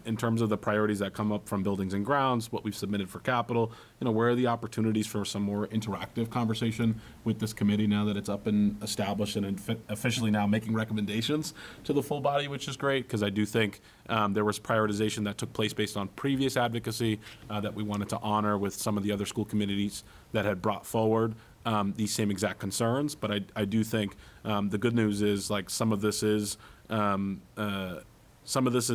in terms of the priorities that come up from buildings and grounds, what we've submitted for capital, where are the opportunities for some more interactive conversation with this committee now that it's up and established and officially now making recommendations to the full body, which is great, because I do think there was prioritization that took place based on previous advocacy that we wanted to honor with some of the other school committees that had brought forward these same exact concerns. But I do think the good news is like some of this is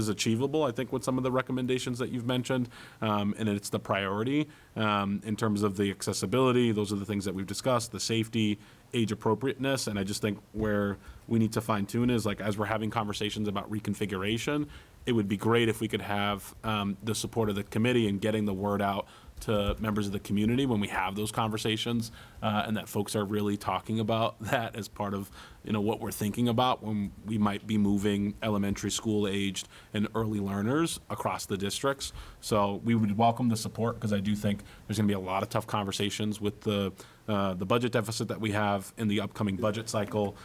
achievable, I think, with some of the recommendations that you've mentioned, and it's the priority in terms of the accessibility. Those are the things that we've discussed, the safety, age appropriateness, and I just think where we need to fine tune is like as we're having conversations about reconfiguration, it would be great if we could have the support of the committee and getting the word out to members of the community when we have those conversations, and that folks are really talking about that as part of what we're thinking about when we might be moving elementary school aged and early learners across the districts. So we would welcome the support, because I do think there's going to be a lot of tough conversations with the budget deficit that we have in the upcoming budget cycle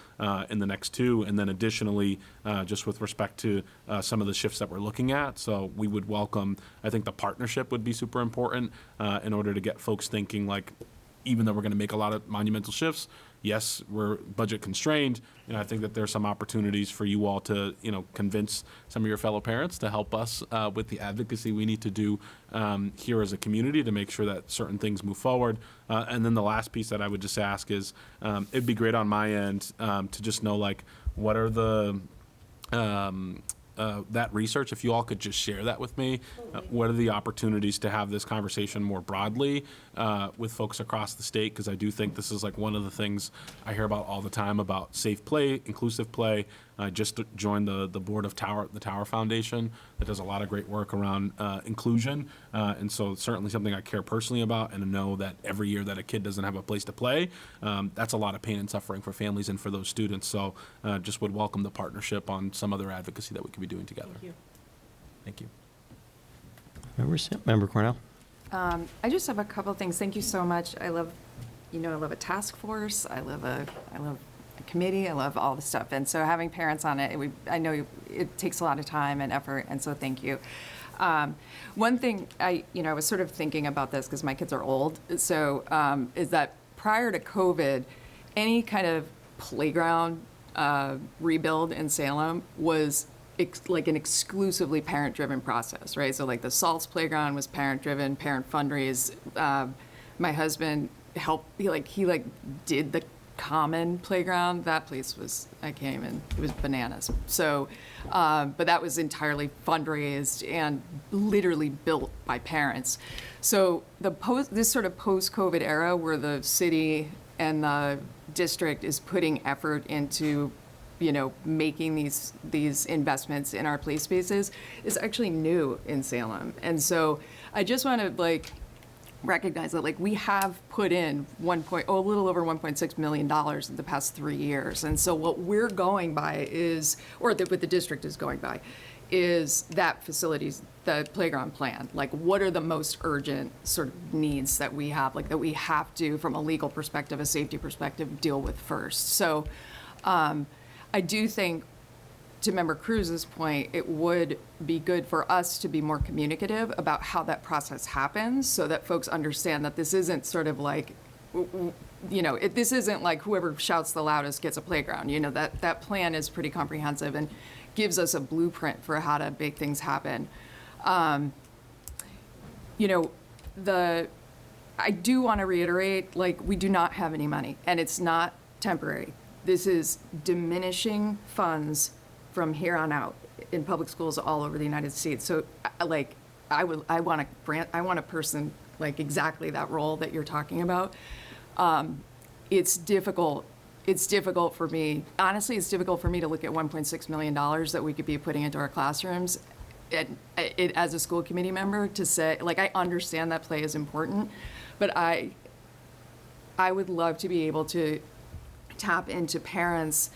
in the next two, and then additionally just with respect to some of the shifts that we're looking at. So we would welcome, I think the partnership would be super important in order to get folks thinking like, even though we're going to make a lot of monumental shifts, yes, we're budget constrained. I think that there's some opportunities for you all to, convince some of your fellow parents to help us with the advocacy we need to do here as a community to make sure that certain things move forward. And then the last piece that I would just ask is, it'd be great on my end to just know like, what are the that research, if you all could just share that with me. What are the opportunities to have this conversation more broadly with folks across the state? Because I do think this is like one of the things I hear about all the time about safe play, inclusive play. I just joined the board of the Tower Foundation that does a lot of great work around inclusion. And so it's certainly something I care personally about, and to know that every year that a kid doesn't have a place to play, that's a lot of pain and suffering for families and for those students. So just would welcome the partnership on some other advocacy that we could be doing together. Thank you. Thank you. Member Cornell. I just have a couple things. Thank you so much. I love a task force. I love a committee. I love all the stuff. And so having parents on it, I know it takes a lot of time and effort, and so thank you. One thing I was sort of thinking about this because my kids are old, so is that prior to COVID, any kind of playground rebuild in Salem was like an exclusively parent-driven process, right? So like the Salts playground was parent-driven, parent fundraise. My husband helped. He did the common playground. That place was, I came and it was bananas. So, but that was entirely fundraised and literally built by parents. So this sort of post-COVID era where the city and the district is putting effort into making these investments in our play spaces is actually new in Salem. And so I just want to recognize that we have put in a little over $1.6 million in the past 3 years. And so what we're going by is, or what the district is going by, is that facilities, the playground plan. What are the most urgent sort of needs that we have, that we have to, from a legal perspective, a safety perspective, deal with first. So I do think, to Member Cruz's point, it would be good for us to be more communicative about how that process happens, so that folks understand that this isn't sort of this isn't like whoever shouts the loudest gets a playground. That plan is pretty comprehensive and gives us a blueprint for how to make things happen. I do want to reiterate, we do not have any money, and it's not temporary. This is diminishing funds from here on out in public schools all over the United States. So, I want a person exactly that role that you're talking about. It's difficult. It's difficult for me. Honestly, it's difficult for me to look at $1.6 million that we could be putting into our classrooms it as a school committee member to say, like, I understand that play is important, but I would love to be able to tap into parents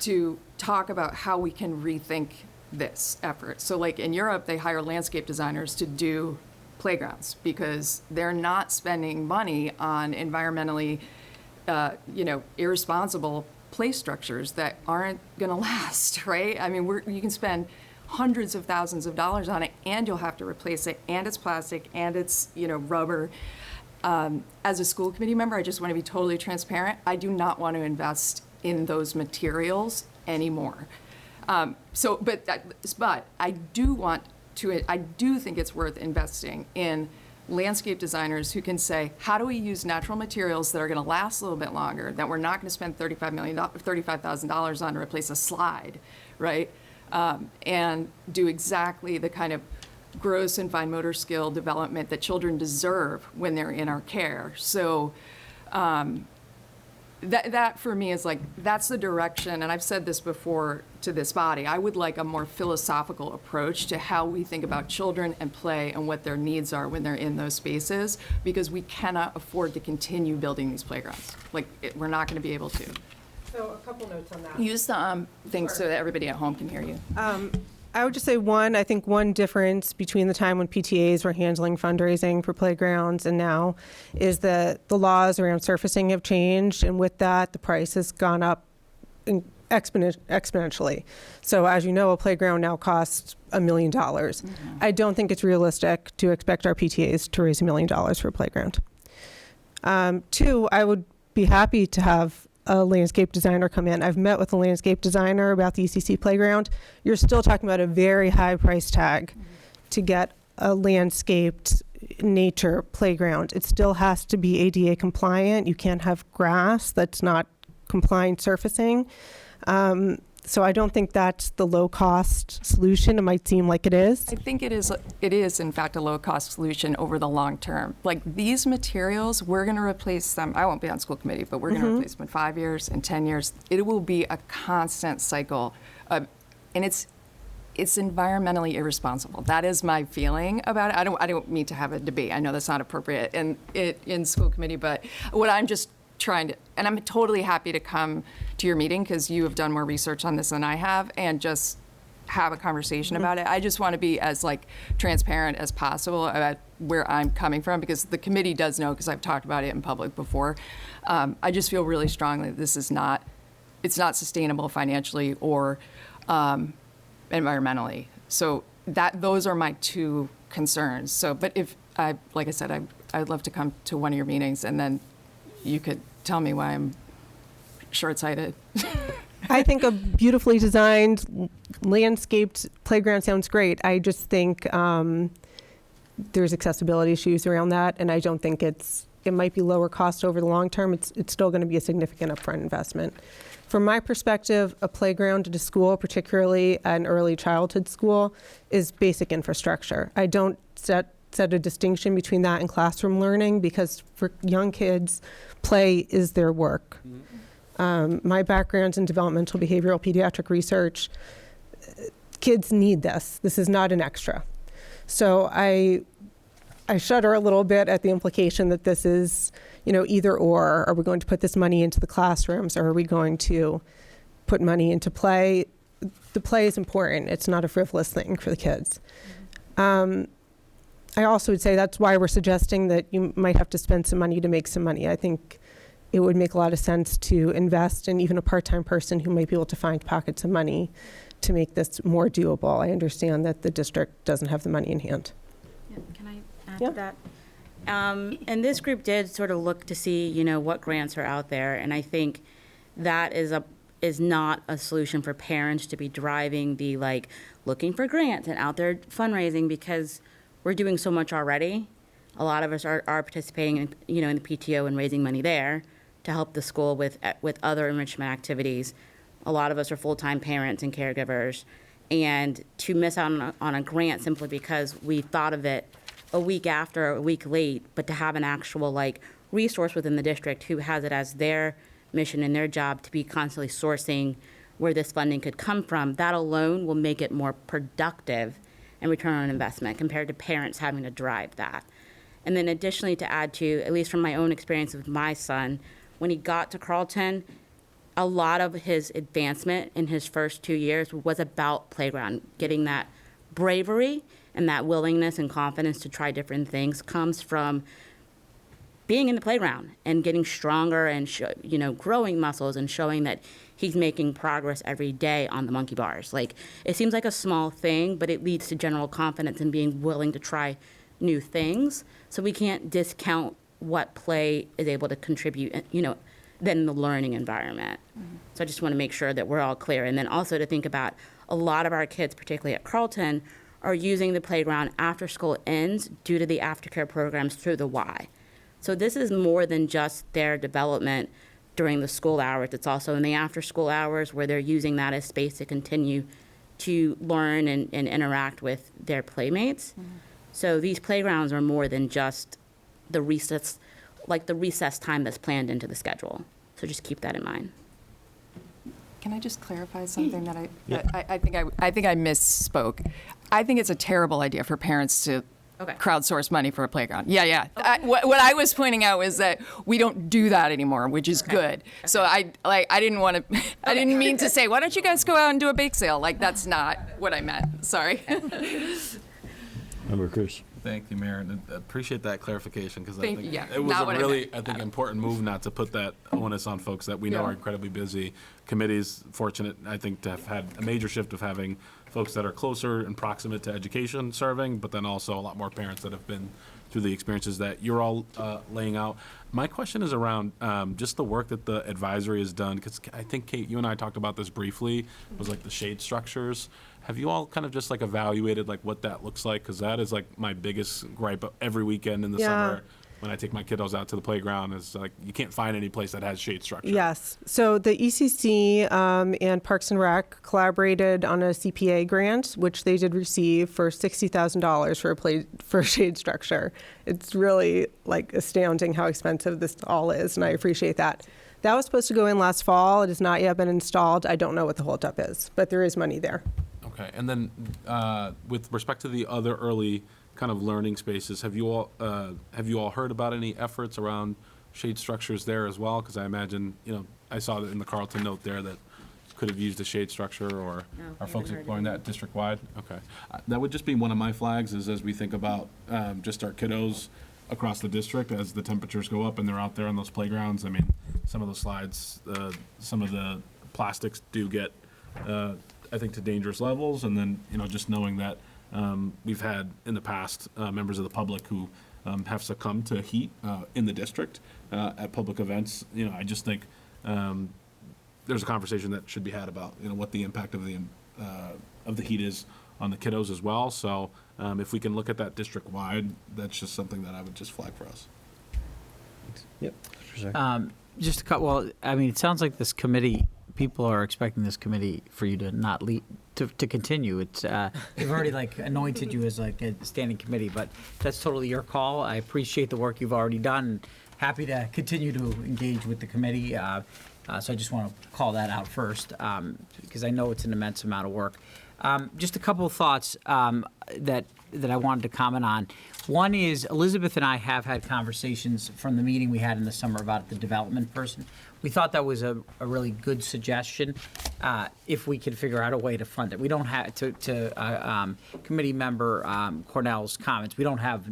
to talk about how we can rethink this effort. So like in Europe, they hire landscape designers to do playgrounds because they're not spending money on environmentally, irresponsible play structures that aren't going to last, right? I mean, you can spend hundreds of thousands of dollars on it, and you'll have to replace it, and it's plastic, and it's rubber. As a school committee member, I just want to be totally transparent. I do not want to invest in those materials anymore. But I do want to. I do think it's worth investing in landscape designers who can say, how do we use natural materials that are going to last a little bit longer, that we're not going to spend $35,000 on to replace a slide, right? And do exactly the kind of gross and fine motor skill development that children deserve when they're in our care. So that for me is like, that's the direction, and I've said this before to this body, I would like a more philosophical approach to how we think about children and play and what their needs are when they're in those spaces, because we cannot afford to continue building these playgrounds. We're not going to be able to. So a couple notes on that. Use the thing so that everybody at home can hear you. I would just say I think one difference between the time when PTAs were handling fundraising for playgrounds and now is that the laws around surfacing have changed, and with that, the price has gone up exponentially. So as you know, a playground now costs $1 million. I don't think it's realistic to expect our PTAs to raise $1 million for a playground. Two, I would be happy to have a landscape designer come in. I've met with a landscape designer about the ECC playground. You're still talking about a very high price tag to get a landscaped nature playground. It still has to be ADA compliant. You can't have grass that's not compliant surfacing. So I don't think that's the low-cost solution. It might seem like it is. I think it is in fact a low-cost solution over the long term. Like these materials, we're going to replace them. I won't be on school committee, but we're going to replace them in 5 years, in 10 years. It will be a constant cycle, and it's environmentally irresponsible. That is my feeling about it. I don't mean to have a debate. I know that's not appropriate in school committee, but what I'm just trying to, and I'm totally happy to come to your meeting because you have done more research on this than I have, and just have a conversation about it. I just want to be as transparent as possible about where I'm coming from, because the committee does know, because I've talked about it in public before. I just feel really strongly that this is not sustainable financially or environmentally. So those are my two concerns. So, but like I said, I'd love to come to one of your meetings, and then you could tell me why I'm short-sighted. I think a beautifully designed, landscaped playground sounds great. I just think there's accessibility issues around that, and I don't think it might be lower cost over the long term. It's still going to be a significant upfront investment. From my perspective, a playground at a school, particularly an early childhood school, is basic infrastructure. I don't set a distinction between that and classroom learning, because for young kids, play is their work. My background's in developmental behavioral pediatric research. Kids need this. This is not an extra. So I shudder a little bit at the implication that this is, either or. Are we going to put this money into the classrooms, or are we going to put money into play? The play is important. It's not a frivolous thing for the kids. I also would say that's why we're suggesting that you might have to spend some money to make some money. I think it would make a lot of sense to invest in even a part-time person who might be able to find pockets of money to make this more doable. I understand that the district doesn't have the money in hand. Yeah, can I add to that? And this group did sort of look to see, what grants are out there, and I think that is not a solution for parents to be driving the looking for grants and out there fundraising, because we're doing so much already. A lot of us are participating in, in the PTO and raising money there to help the school with other enrichment activities. A lot of us are full-time parents and caregivers, and to miss out on a grant simply because we thought of it a week after, a week late, but to have an actual resource within the district who has it as their mission and their job to be constantly sourcing where this funding could come from, that alone will make it more productive and return on investment compared to parents having to drive that. And then additionally, to add to, at least from my own experience with my son, when he got to Carleton, a lot of his advancement in his first 2 years was about playground. Getting that bravery and that willingness and confidence to try different things comes from being in the playground and getting stronger and growing muscles and showing that he's making progress every day on the monkey bars. Like, it seems like a small thing, but it leads to general confidence and being willing to try new things. So we can't discount what play is able to contribute, than the learning environment. So I just want to make sure that we're all clear. And then also to think about a lot of our kids, particularly at Carleton, are using the playground after school ends due to the aftercare programs through the Y. So this is more than just their development during the school hours. It's also in the after school hours where they're using that as space to continue to learn and interact with their playmates. So these playgrounds are more than just the recess time that's planned into the schedule. So just keep that in mind. Can I just clarify something that I think I misspoke? I think it's a terrible idea for parents to crowdsource money for a playground. Yeah. What I was pointing out was that we don't do that anymore, which is good. So I didn't want to. I didn't mean to say, why don't you guys go out and do a bake sale? Like, that's not what I meant. Sorry. Member Cruz. Thank you, Mayor, and I appreciate that clarification, because I Thank think you. Yeah, it was not a what I really, meant. I think, important move not to put that onus on folks that we know Yeah. are incredibly busy. Committee's fortunate, I think, to have had a major shift of having folks that are closer and proximate to education serving, but then also a lot more parents that have been through the experiences that you're all laying out. My question is around just the work that the advisory has done, because I think, Kate, you and I talked about this briefly, was like the shade structures. Have you all kind of just like evaluated like what that looks like? Because that is like my biggest gripe every weekend in the summer when I take my kiddos out to the playground, is like you can't find any place that has shade structure. Yes. So the ECC and Parks and Rec collaborated on a CPA grant, which they did receive for $60,000 for a shade structure. It's really like astounding how expensive this all is, and I appreciate that. That was supposed to go in last fall. It has not yet been installed. I don't know what the holdup is, but there is money there. Okay, and then with respect to the other early kind of learning spaces, have you all heard about any efforts around shade structures there as well? Because I imagine, I saw that in the Carleton note there that could have used a shade structure, or are folks exploring that district-wide? Okay, that would just be one of my flags, is as we think about just our kiddos across the district as the temperatures go up and they're out there on those playgrounds. I mean, some of the slides, some of the plastics do get, I think, to dangerous levels. And then, just knowing that we've had in the past members of the public who have succumbed to heat in the district at public events. I just think there's a conversation that should be had about what the impact of the heat is on the kiddos as well. So if we can look at that district-wide, that's just something that I would just flag for us. Yep. Just a couple. Well, I mean, it sounds like this committee. People are expecting this committee for you to not lead, to continue. It's they've already anointed you as a standing committee, but that's totally your call. I appreciate the work you've already done. Happy to continue to engage with the committee. So I just want to call that out first, because I know it's an immense amount of work. Just a couple of thoughts that I wanted to comment on. One is Elizabeth and I have had conversations from the meeting we had in the summer about the development person. We thought that was a really good suggestion if we could figure out a way to fund it. We don't have, to committee member Cornell's comments, we don't have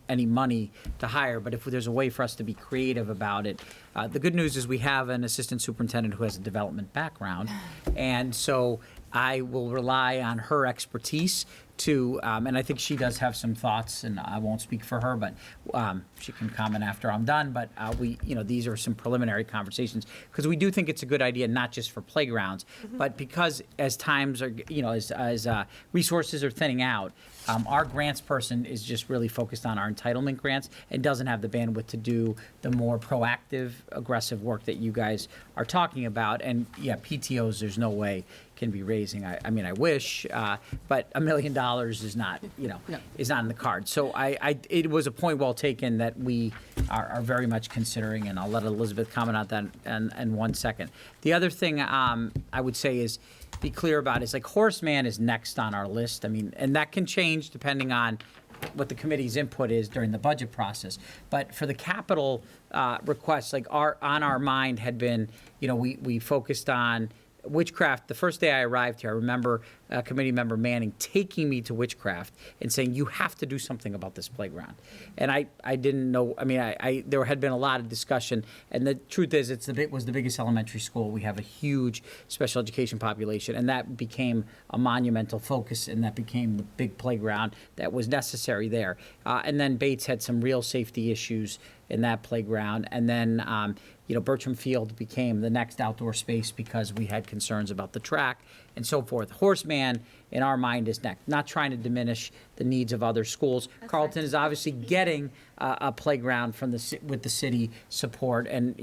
any money to hire, but if there's a way for us to be creative about it. The good news is we have an assistant superintendent who has a development background, and so I will rely on her expertise to, and I think she does have some thoughts, and I won't speak for her, but she can comment after I'm done. But these are some preliminary conversations, because we do think it's a good idea, not just for playgrounds, but because as times are, as resources are thinning out, our grants person is just really focused on our entitlement grants and doesn't have the bandwidth to do the more proactive, aggressive work that you guys are talking about. And yeah, PTOs, there's no way can be raising. I mean, I wish, but $1 million is not, is not in the cards. So it was a point well taken that we are very much considering, and I'll let Elizabeth comment on that in 1 second. The other thing I would say is, be clear about is like Horace Mann is next on our list. I mean, and that can change depending on what the committee's input is during the budget process. But for the capital requests, like on our mind had been, we focused on Witchcraft. The first day I arrived here, I remember committee member Manning taking me to Witchcraft and saying, you have to do something about this playground. And I didn't know, I mean, there had been a lot of discussion, and the truth is was the biggest elementary school. We have a huge special education population, and that became a monumental focus, and that became the big playground that was necessary there. And then Bates had some real safety issues in that playground. And then, Bertram Field became the next outdoor space because we had concerns about the track and so forth. Horace Mann, in our mind, is next. Not trying to diminish the needs of other schools. Carleton is obviously getting a playground from with the city support. And,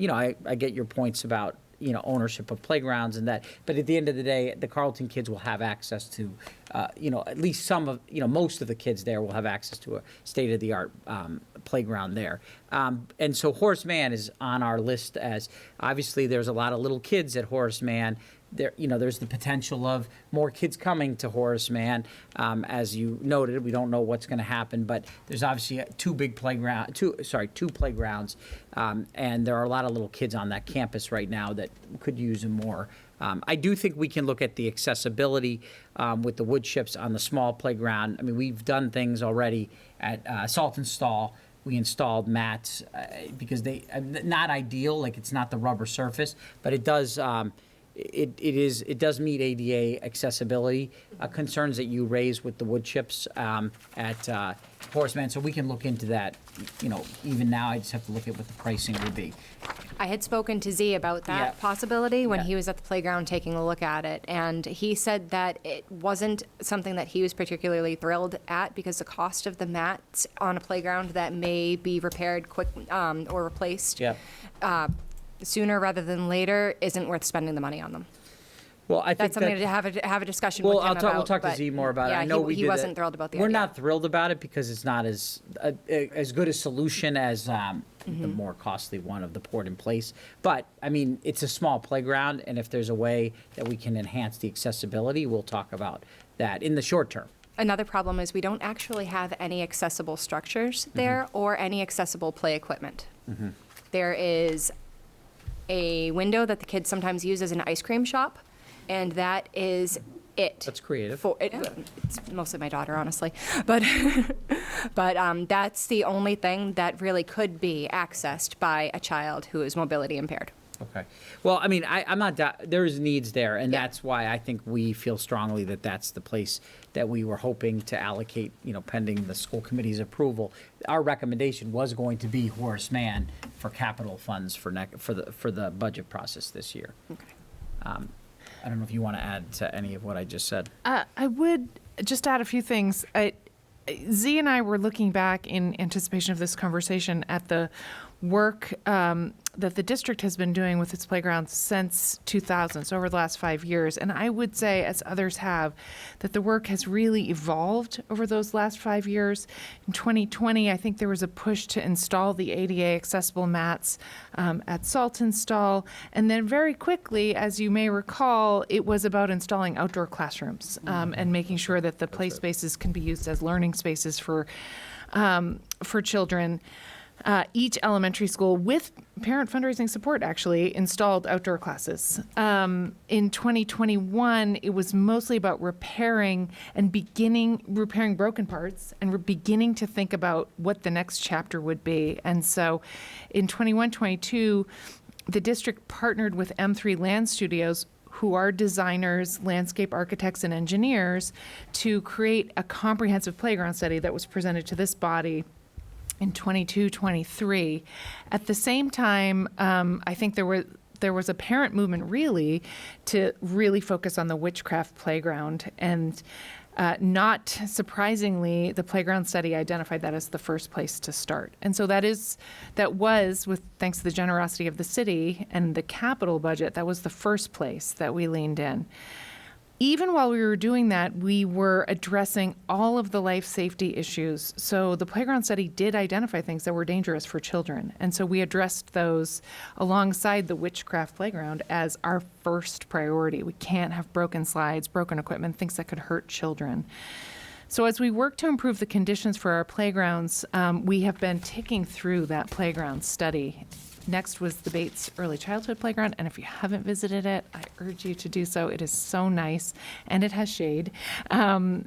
I get your points about, ownership of playgrounds and that. But at the end of the day, the Carleton kids will have access to, at least some of, most of the kids there will have access to a state-of-the-art playground there. And so Horace Mann is on our list as, obviously, there's a lot of little kids at Horace Mann. There's the potential of more kids coming to Horace Mann. As you noted, we don't know what's going to happen, but there's obviously two playgrounds, and there are a lot of little kids on that campus right now that could use them more. I do think we can look at the accessibility with the wood chips on the small playground. I mean, we've done things already at Salt and Stall. We installed mats because not ideal, like it's not the rubber surface, but it does. It does meet ADA accessibility concerns that you raise with the wood chips at Horace Mann. So we can look into that. Even now, I just have to look at what the pricing would be. I had spoken to Z about that possibility when he was at the playground taking a look at it, and he said that it wasn't something that he was particularly thrilled at because the cost of the mats on a playground that may be repaired quick or replaced sooner rather than later isn't worth spending the money on them. Well, I think that's something to have a discussion with him about. We'll talk to Z more about it. Yeah, I know he wasn't thrilled about the idea. We're not thrilled about it because it's not as good a solution as the more costly one of the port in place. But I mean, it's a small playground, and if there's a way that we can enhance the accessibility, we'll talk about that in the short term. Another problem is we don't actually have any accessible structures there or any accessible play equipment. There is a window that the kids sometimes use as an ice cream shop, and that is it. That's creative. It's mostly my daughter, honestly, but that's the only thing that really could be accessed by a child who is mobility impaired. Okay. Well, I mean, I'm not. There's needs there, and that's why I think we feel strongly that that's the place that we were hoping to allocate. Pending the school committee's approval, our recommendation was going to be Horace Mann for capital funds for the budget process this year. Okay. I don't know if you want to add to any of what I just said. I would just add a few things. Z and I were looking back in anticipation of this conversation at the work that the district has been doing with its playgrounds since 2000, so over the last 5 years. And I would say, as others have, that the work has really evolved over those last 5 years. In 2020, I think there was a push to install the ADA accessible mats at Salt and Stall. And then very quickly, as you may recall, it was about installing outdoor classrooms and making sure that the play spaces can be used as learning spaces for children. Each elementary school, with parent fundraising support, actually installed outdoor classes. In 2021, it was mostly about repairing broken parts, and we're beginning to think about what the next chapter would be. And so in 21-22, the district partnered with M3 Land Studios, who are designers, landscape architects, and engineers, to create a comprehensive playground study that was presented to this body in 22-23. At the same time, I think there was a parent movement really to really focus on the Witchcraft playground, and not surprisingly, the playground study identified that as the first place to start. And so that was, with thanks to the generosity of the city and the capital budget, that was the first place that we leaned in. even while we were doing that, we were addressing all of the life safety issues. So the playground study did identify things that were dangerous for children. And so we addressed those alongside the Witchcraft Playground as our first priority. We can't have broken slides, broken equipment, things that could hurt children. So as we work to improve the conditions for our playgrounds, we have been ticking through that playground study. Next was the Bates Early Childhood Playground, and if you haven't visited it, I urge you to do so. It is so nice, and it has shade.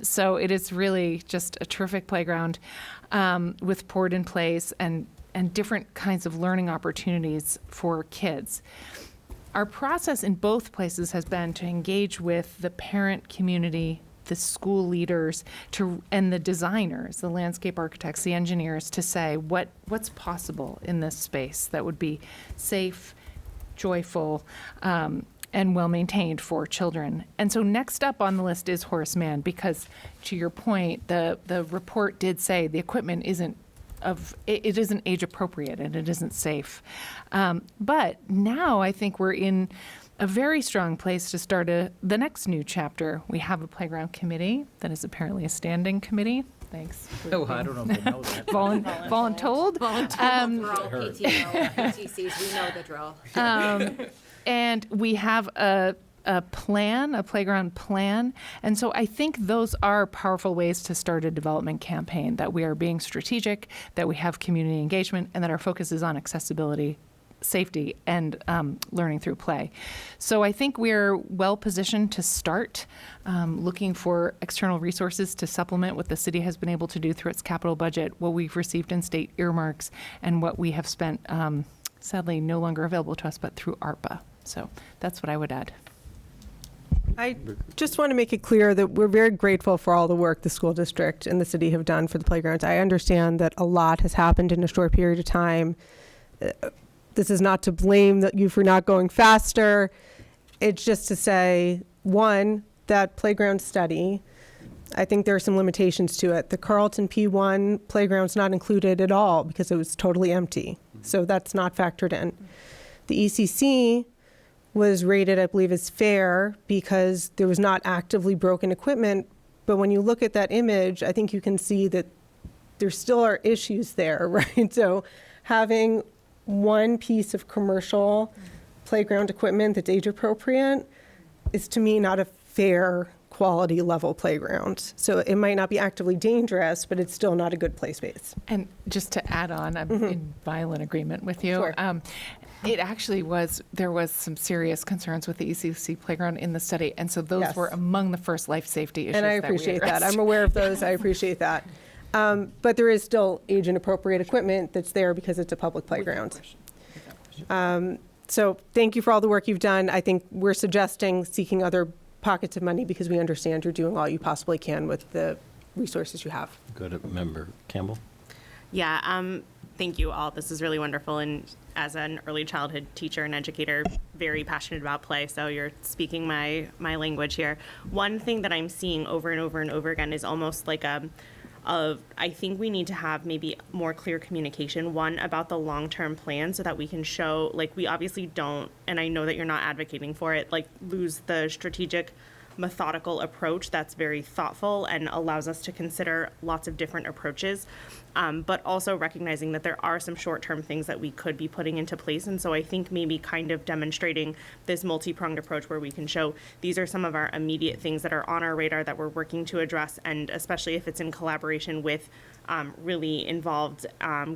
So it is really just a terrific playground with poured in place and different kinds of learning opportunities for kids. Our process in both places has been to engage with the parent community, the school leaders, and the designers, the landscape architects, the engineers, to say what's possible in this space that would be safe, joyful, and well-maintained for children. And so next up on the list is Horace Mann, because to your point, the report did say the equipment isn't age appropriate and it isn't safe. But now I think we're in a very strong place to start the next new chapter. We have a playground committee that is apparently a standing committee. Thanks. Oh, I don't know if they know that. Voluntold. We're all PTO, PTCs, we know the drill. And we have a playground plan. And so I think those are powerful ways to start a development campaign, that we are being strategic, that we have community engagement, and that our focus is on accessibility, safety, and learning through play. So I think we're well positioned to start looking for external resources to supplement what the city has been able to do through its capital budget, what we've received in state earmarks, and what we have spent, sadly no longer available to us, but through ARPA. So that's what I would add. I just want to make it clear that we're very grateful for all the work the school district and the city have done for the playgrounds. I understand that a lot has happened in a short period of time. This is not to blame you for not going faster. It's just to say, one, that playground study, I think there are some limitations to it. The Carlton P1 playground's not included at all because it was totally empty. So that's not factored in. The ECC was rated, I believe, as fair because there was not actively broken equipment. But when you look at that image, I think you can see that there still are issues there, right? So having one piece of commercial playground equipment that's age appropriate is, to me, not a fair quality level playground. So it might not be actively dangerous, but it's still not a good play space. And just to add on, I'm in violent agreement with you. Sure. It actually there was some serious concerns with the ECC playground in the study. And so those Yes. were among the first life safety issues. And I appreciate that. I'm aware of those. I appreciate that. But there is still age and appropriate equipment that's there because it's a public playground. So thank you for all the work you've done. I think we're suggesting seeking other pockets of money because we understand you're doing all you possibly can with the resources you have. Go to Member Campbell. Yeah, thank you all. This is really wonderful. And as an early childhood teacher and educator, very passionate about play. So you're speaking my language here. One thing that I'm seeing over and over and over again is almost like I think we need to have maybe more clear communication, one, about the long-term plan so that we can show, like, we obviously don't, and I know that you're not advocating for it, like, lose the strategic, methodical approach that's very thoughtful and allows us to consider lots of different approaches, but also recognizing that there are some short-term things that we could be putting into place. And so I think maybe kind of demonstrating this multi-pronged approach where we can show these are some of our immediate things that are on our radar that we're working to address, and especially if it's in collaboration with really involved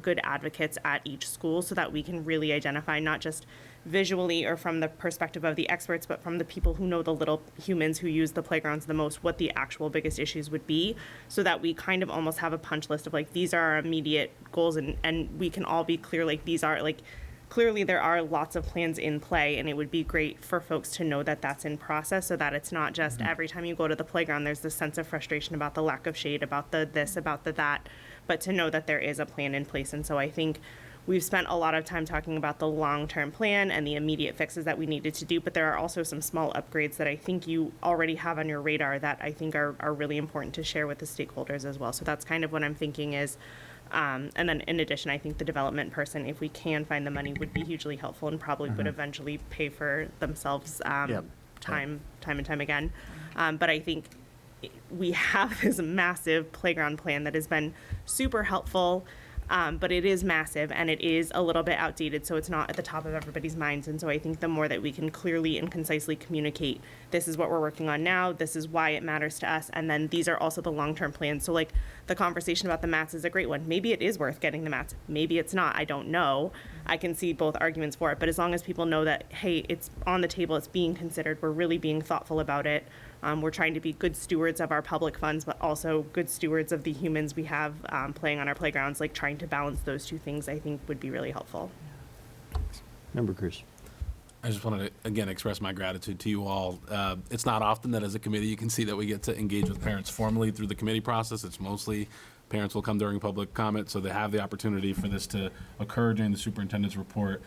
good advocates at each school, so that we can really identify not just visually or from the perspective of the experts, but from the people who know the little humans who use the playgrounds the most, what the actual biggest issues would be, so that we kind of almost have a punch list of like, these are our immediate goals, and we can all be clear, like, these are, like, clearly there are lots of plans in play, and it would be great for folks to know that that's in process, so that it's not just every time you go to the playground there's this sense of frustration about the lack of shade, about the this, about the that, but to know that there is a plan in place. And so I think we've spent a lot of time talking about the long-term plan and the immediate fixes that we needed to do, but there are also some small upgrades that I think you already have on your radar that I think are really important to share with the stakeholders as well. So that's kind of what I'm thinking is, and then in addition, I think the development person, if we can find the money, would be hugely helpful and probably would eventually pay for themselves time and time again. But I think we have this massive playground plan that has been super helpful, but it is massive and it is a little bit outdated, so it's not at the top of everybody's minds. And so I think the more that we can clearly and concisely communicate, this is what we're working on now, this is why it matters to us, and then these are also the long-term plans. So like the conversation about the mats is a great one. Maybe it is worth getting the mats, maybe it's not, I don't know. I can see both arguments for it, but as long as people know that, hey, it's on the table, it's being considered, we're really being thoughtful about it. We're trying to be good stewards of our public funds, but also good stewards of the humans we have playing on our playgrounds. Like trying to balance those two things, I think would be really helpful. Member Cruz. I just wanted to, again, express my gratitude to you all. It's not often that as a committee you can see that we get to engage with parents formally through the committee process. It's mostly parents will come during public comment, so they have the opportunity for this to occur during the superintendent's report.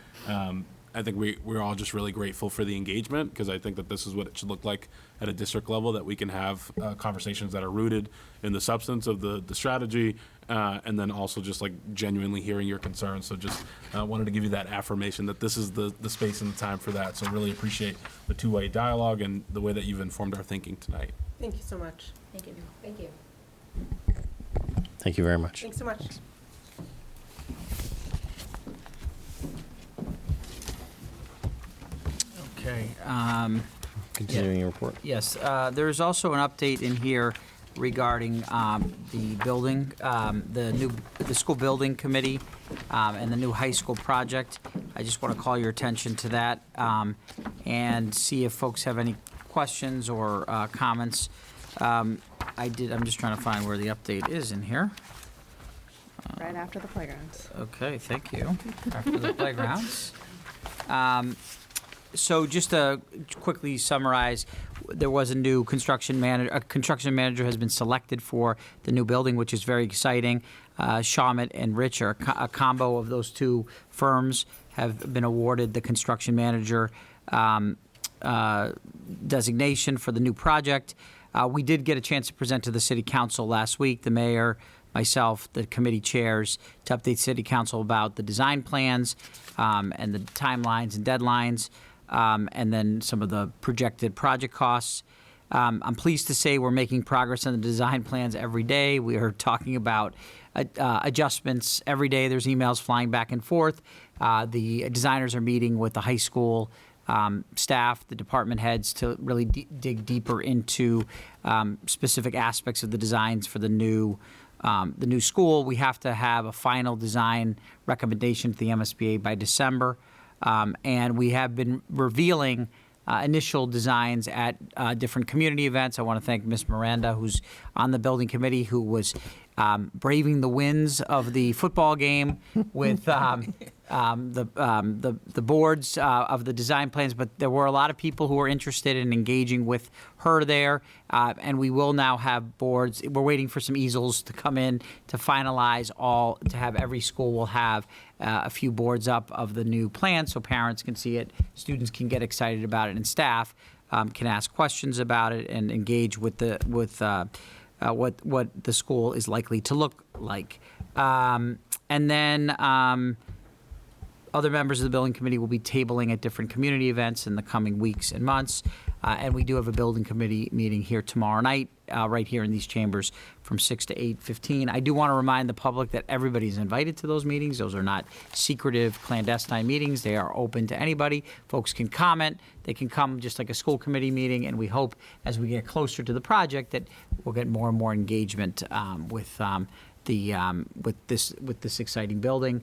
I think we're all just really grateful for the engagement, because I think that this is what it should look like at a district level, that we can have conversations that are rooted in the substance of the strategy, and then also just like genuinely hearing your concerns. So just wanted to give you that affirmation that this is the space and the time for that. So really appreciate the two-way dialogue and the way that you've informed our thinking tonight. Thank you so much. Thank you. Thank you. Thank you very much. Thanks so much. Okay. Continuing your report. Yes, there's also an update in here regarding the building, the school building committee, and the new high school project. I just want to call your attention to that and see if folks have any questions or comments. I'm just trying to find where the update is in here. Right after the playgrounds. Okay, thank you. After the playgrounds. So just to quickly summarize, there was a new construction manager. A construction manager has been selected for the new building, which is very exciting. Shawmut and Rich are a combo of those two firms have been awarded the construction manager designation for the new project. We did get a chance to present to the city council last week, the mayor, myself, the committee chairs, to update city council about the design plans and the timelines and deadlines, and then some of the projected project costs. I'm pleased to say we're making progress on the design plans every day. We are talking about adjustments every day. There's emails flying back and forth. The designers are meeting with the high school staff, the department heads, to really dig deeper into specific aspects of the designs for the new school. We have to have a final design recommendation to the MSBA by December, and we have been revealing initial designs at different community events. I want to thank Ms. Miranda, who's on the building committee, who was braving the winds of the football game with the boards of the design plans. But there were a lot of people who were interested in engaging with her there, and we will now have boards. We're waiting for some easels to come in to finalize all, to have every school will have a few boards up of the new plan so parents can see it, students can get excited about it, and staff can ask questions about it and engage with what the school is likely to look like. And then other members of the building committee will be tabling at different community events in the coming weeks and months. And we do have a building committee meeting here tomorrow night, right here in these chambers from 6 to 8:15. I do want to remind the public that everybody's invited to those meetings. Those are not secretive, clandestine meetings. They are open to anybody. Folks can comment. They can come just like a school committee meeting. And we hope as we get closer to the project that we'll get more and more engagement with this exciting building.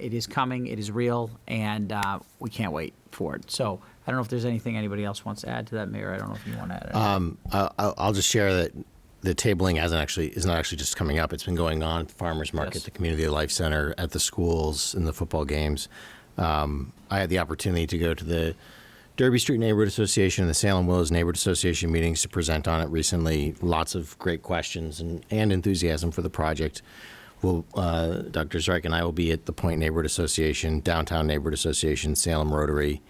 It is coming, it is real, and we can't wait for it. So I don't know if there's anything anybody else wants to add to that, Mayor. I don't know if you want to add anything. I'll just share that the tabling is not actually just coming up. It's been going on at the Farmers Market, Yes. the Community Life Center, at the schools, in the football games. I had the opportunity to go to the Derby Street Neighborhood Association and the Salem Willows Neighborhood Association meetings to present on it recently. Lots of great questions and enthusiasm for the project. Dr. Zarek and I will be at the Point Neighborhood Association, Downtown Neighborhood Association, Salem Rotary,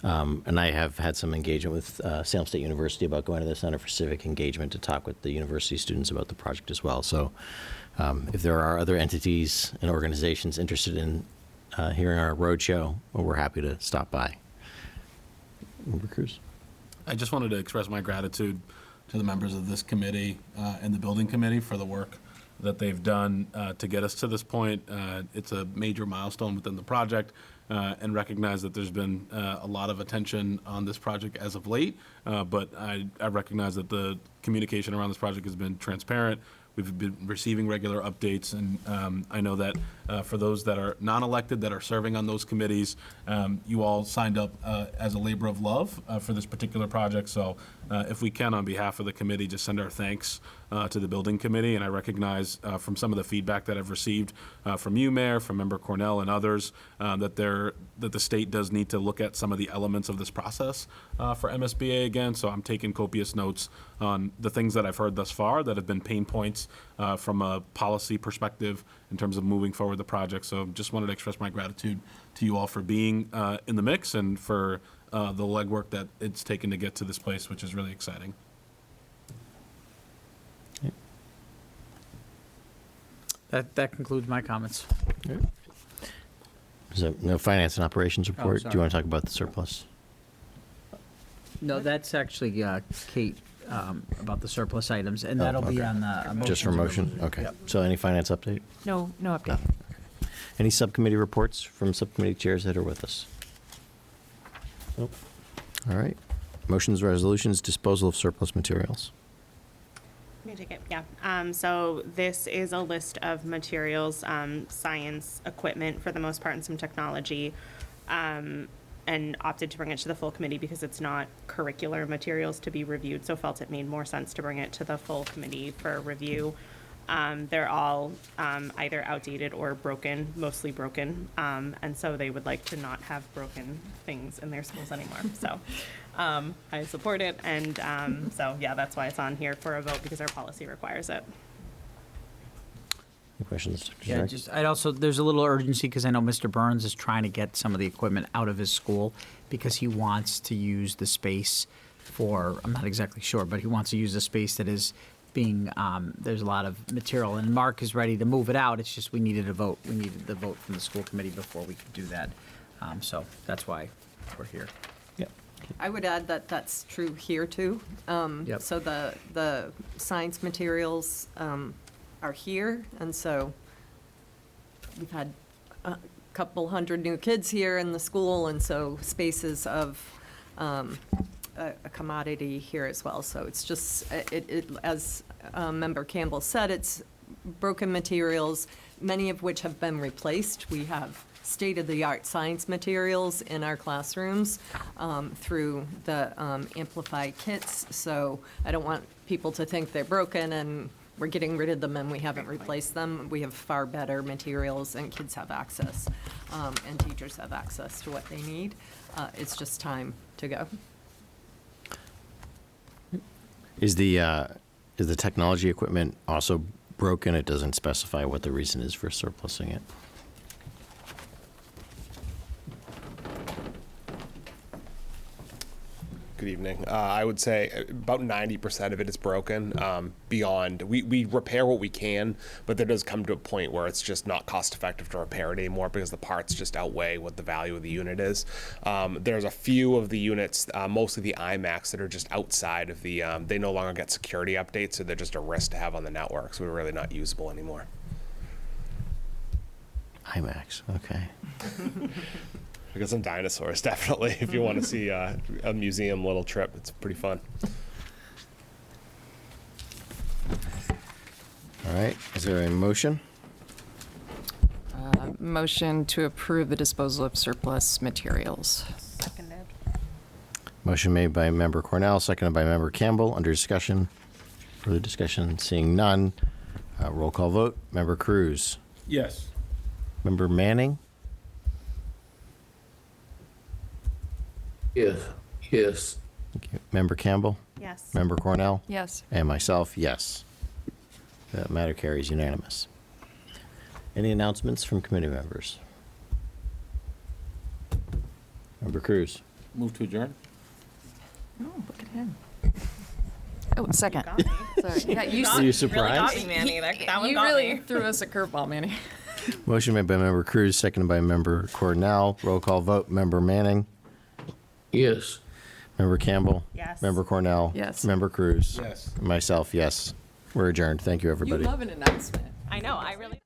and I have had some engagement with Salem State University about going to the Center for Civic Engagement to talk with the university students about the project as well. So if there are other entities and organizations interested in hearing our roadshow, we're happy to stop by. Member Cruz. I just wanted to express my gratitude to the members of this committee and the building committee for the work that they've done to get us to this point. It's a major milestone within the project, and recognize that there's been a lot of attention on this project as of late, but I recognize that the communication around this project has been transparent. We've been receiving regular updates, and I know that for those that are non-elected, that are serving on those committees, you all signed up as a labor of love for this particular project. So if we can, on behalf of the committee, just send our thanks to the building committee. And I recognize from some of the feedback that I've received from you, Mayor, from Member Cornell and others, that the state does need to look at some of the elements of this process for MSBA again. So I'm taking copious notes on the things that I've heard thus far that have been pain points from a policy perspective in terms of moving forward the project. So just wanted to express my gratitude to you all for being in the mix and for the legwork that it's taken to get to this place, which is really exciting. That concludes my comments. So no finance and operations report. Do sorry. you want to talk about the surplus? No, that's actually Kate about the surplus items, and that'll be okay. on the. Just for motion? Okay. So any finance update? No update. Any subcommittee reports from subcommittee chairs that are with us? Nope. All right. Motions, resolutions, disposal of surplus materials. Let me take it, yeah. So this is a list of materials, science, equipment for the most part, and some technology, and opted to bring it to the full committee because it's not curricular materials to be reviewed, so felt it made more sense to bring it to the full committee for review. They're all either outdated or broken, mostly broken, and so they would like to not have broken things in their schools anymore. So I support it, and so yeah, that's why it's on here for a vote, because our policy requires it. Any questions? Dr. Yeah, Zarek? there's a little urgency because I know Mr. Burns is trying to get some of the equipment out of his school because he wants to use the space for, I'm not exactly sure, but he wants to use the space that is being, there's a lot of material, and Mark is ready to move it out. It's just we needed a vote. We needed the vote from the school committee before we could do that. So that's why we're here. Yep. I would add that that's true here too. Yep. So the science materials are here, and so we've had a couple hundred new kids here in the school, and so spaces of a commodity here as well. So it's just, as Member Campbell said, it's broken materials, many of which have been replaced. We have state-of-the-art science materials in our classrooms through the Amplify kits. So I don't want people to think they're broken and we're getting rid of them and we haven't replaced them. We have far better materials, and kids have access, and teachers have access to what they need. It's just time to go. Is the technology equipment also broken? It doesn't specify what the reason is for surplusing it. Good evening. I would say about 90% of it is broken. Beyond, we repair what we can, but there does come to a point where it's just not cost effective to repair it anymore because the parts just outweigh what the value of the unit is. There's a few of the units, mostly the iMacs, that are just outside of the, they no longer get security updates, so they're just a risk to have on the network, so they're really not usable anymore. IMAX, okay. We got some dinosaurs, definitely. If you want to see a museum little trip, it's pretty fun. All right, is there a motion? Motion to approve the disposal of surplus materials. Seconded. Motion made by Member Cornell, seconded by Member Campbell. Under discussion, further discussion, seeing none. Roll call vote. Member Cruz. Yes. Member Manning. Yes. Yes. Thank you. Member Campbell. Yes. Member Cornell. Yes. And myself, yes. That matter carries unanimous. Any announcements from committee members? Member Cruz. Move to adjourn. Oh, look at him. Oh, second. Got me. Sorry. Yeah, you Were you surprised? Really got me, Manny. That one you got really me. threw us a curveball, Manny. Motion made by Member Cruz, seconded by Member Cornell. Roll call vote. Member Manning. Yes. Member Campbell? Yes. Member Cornell? Yes. Member Cruz? Yes. Myself, yes. We're adjourned. Thank you, You everybody. love an announcement. I know, I really.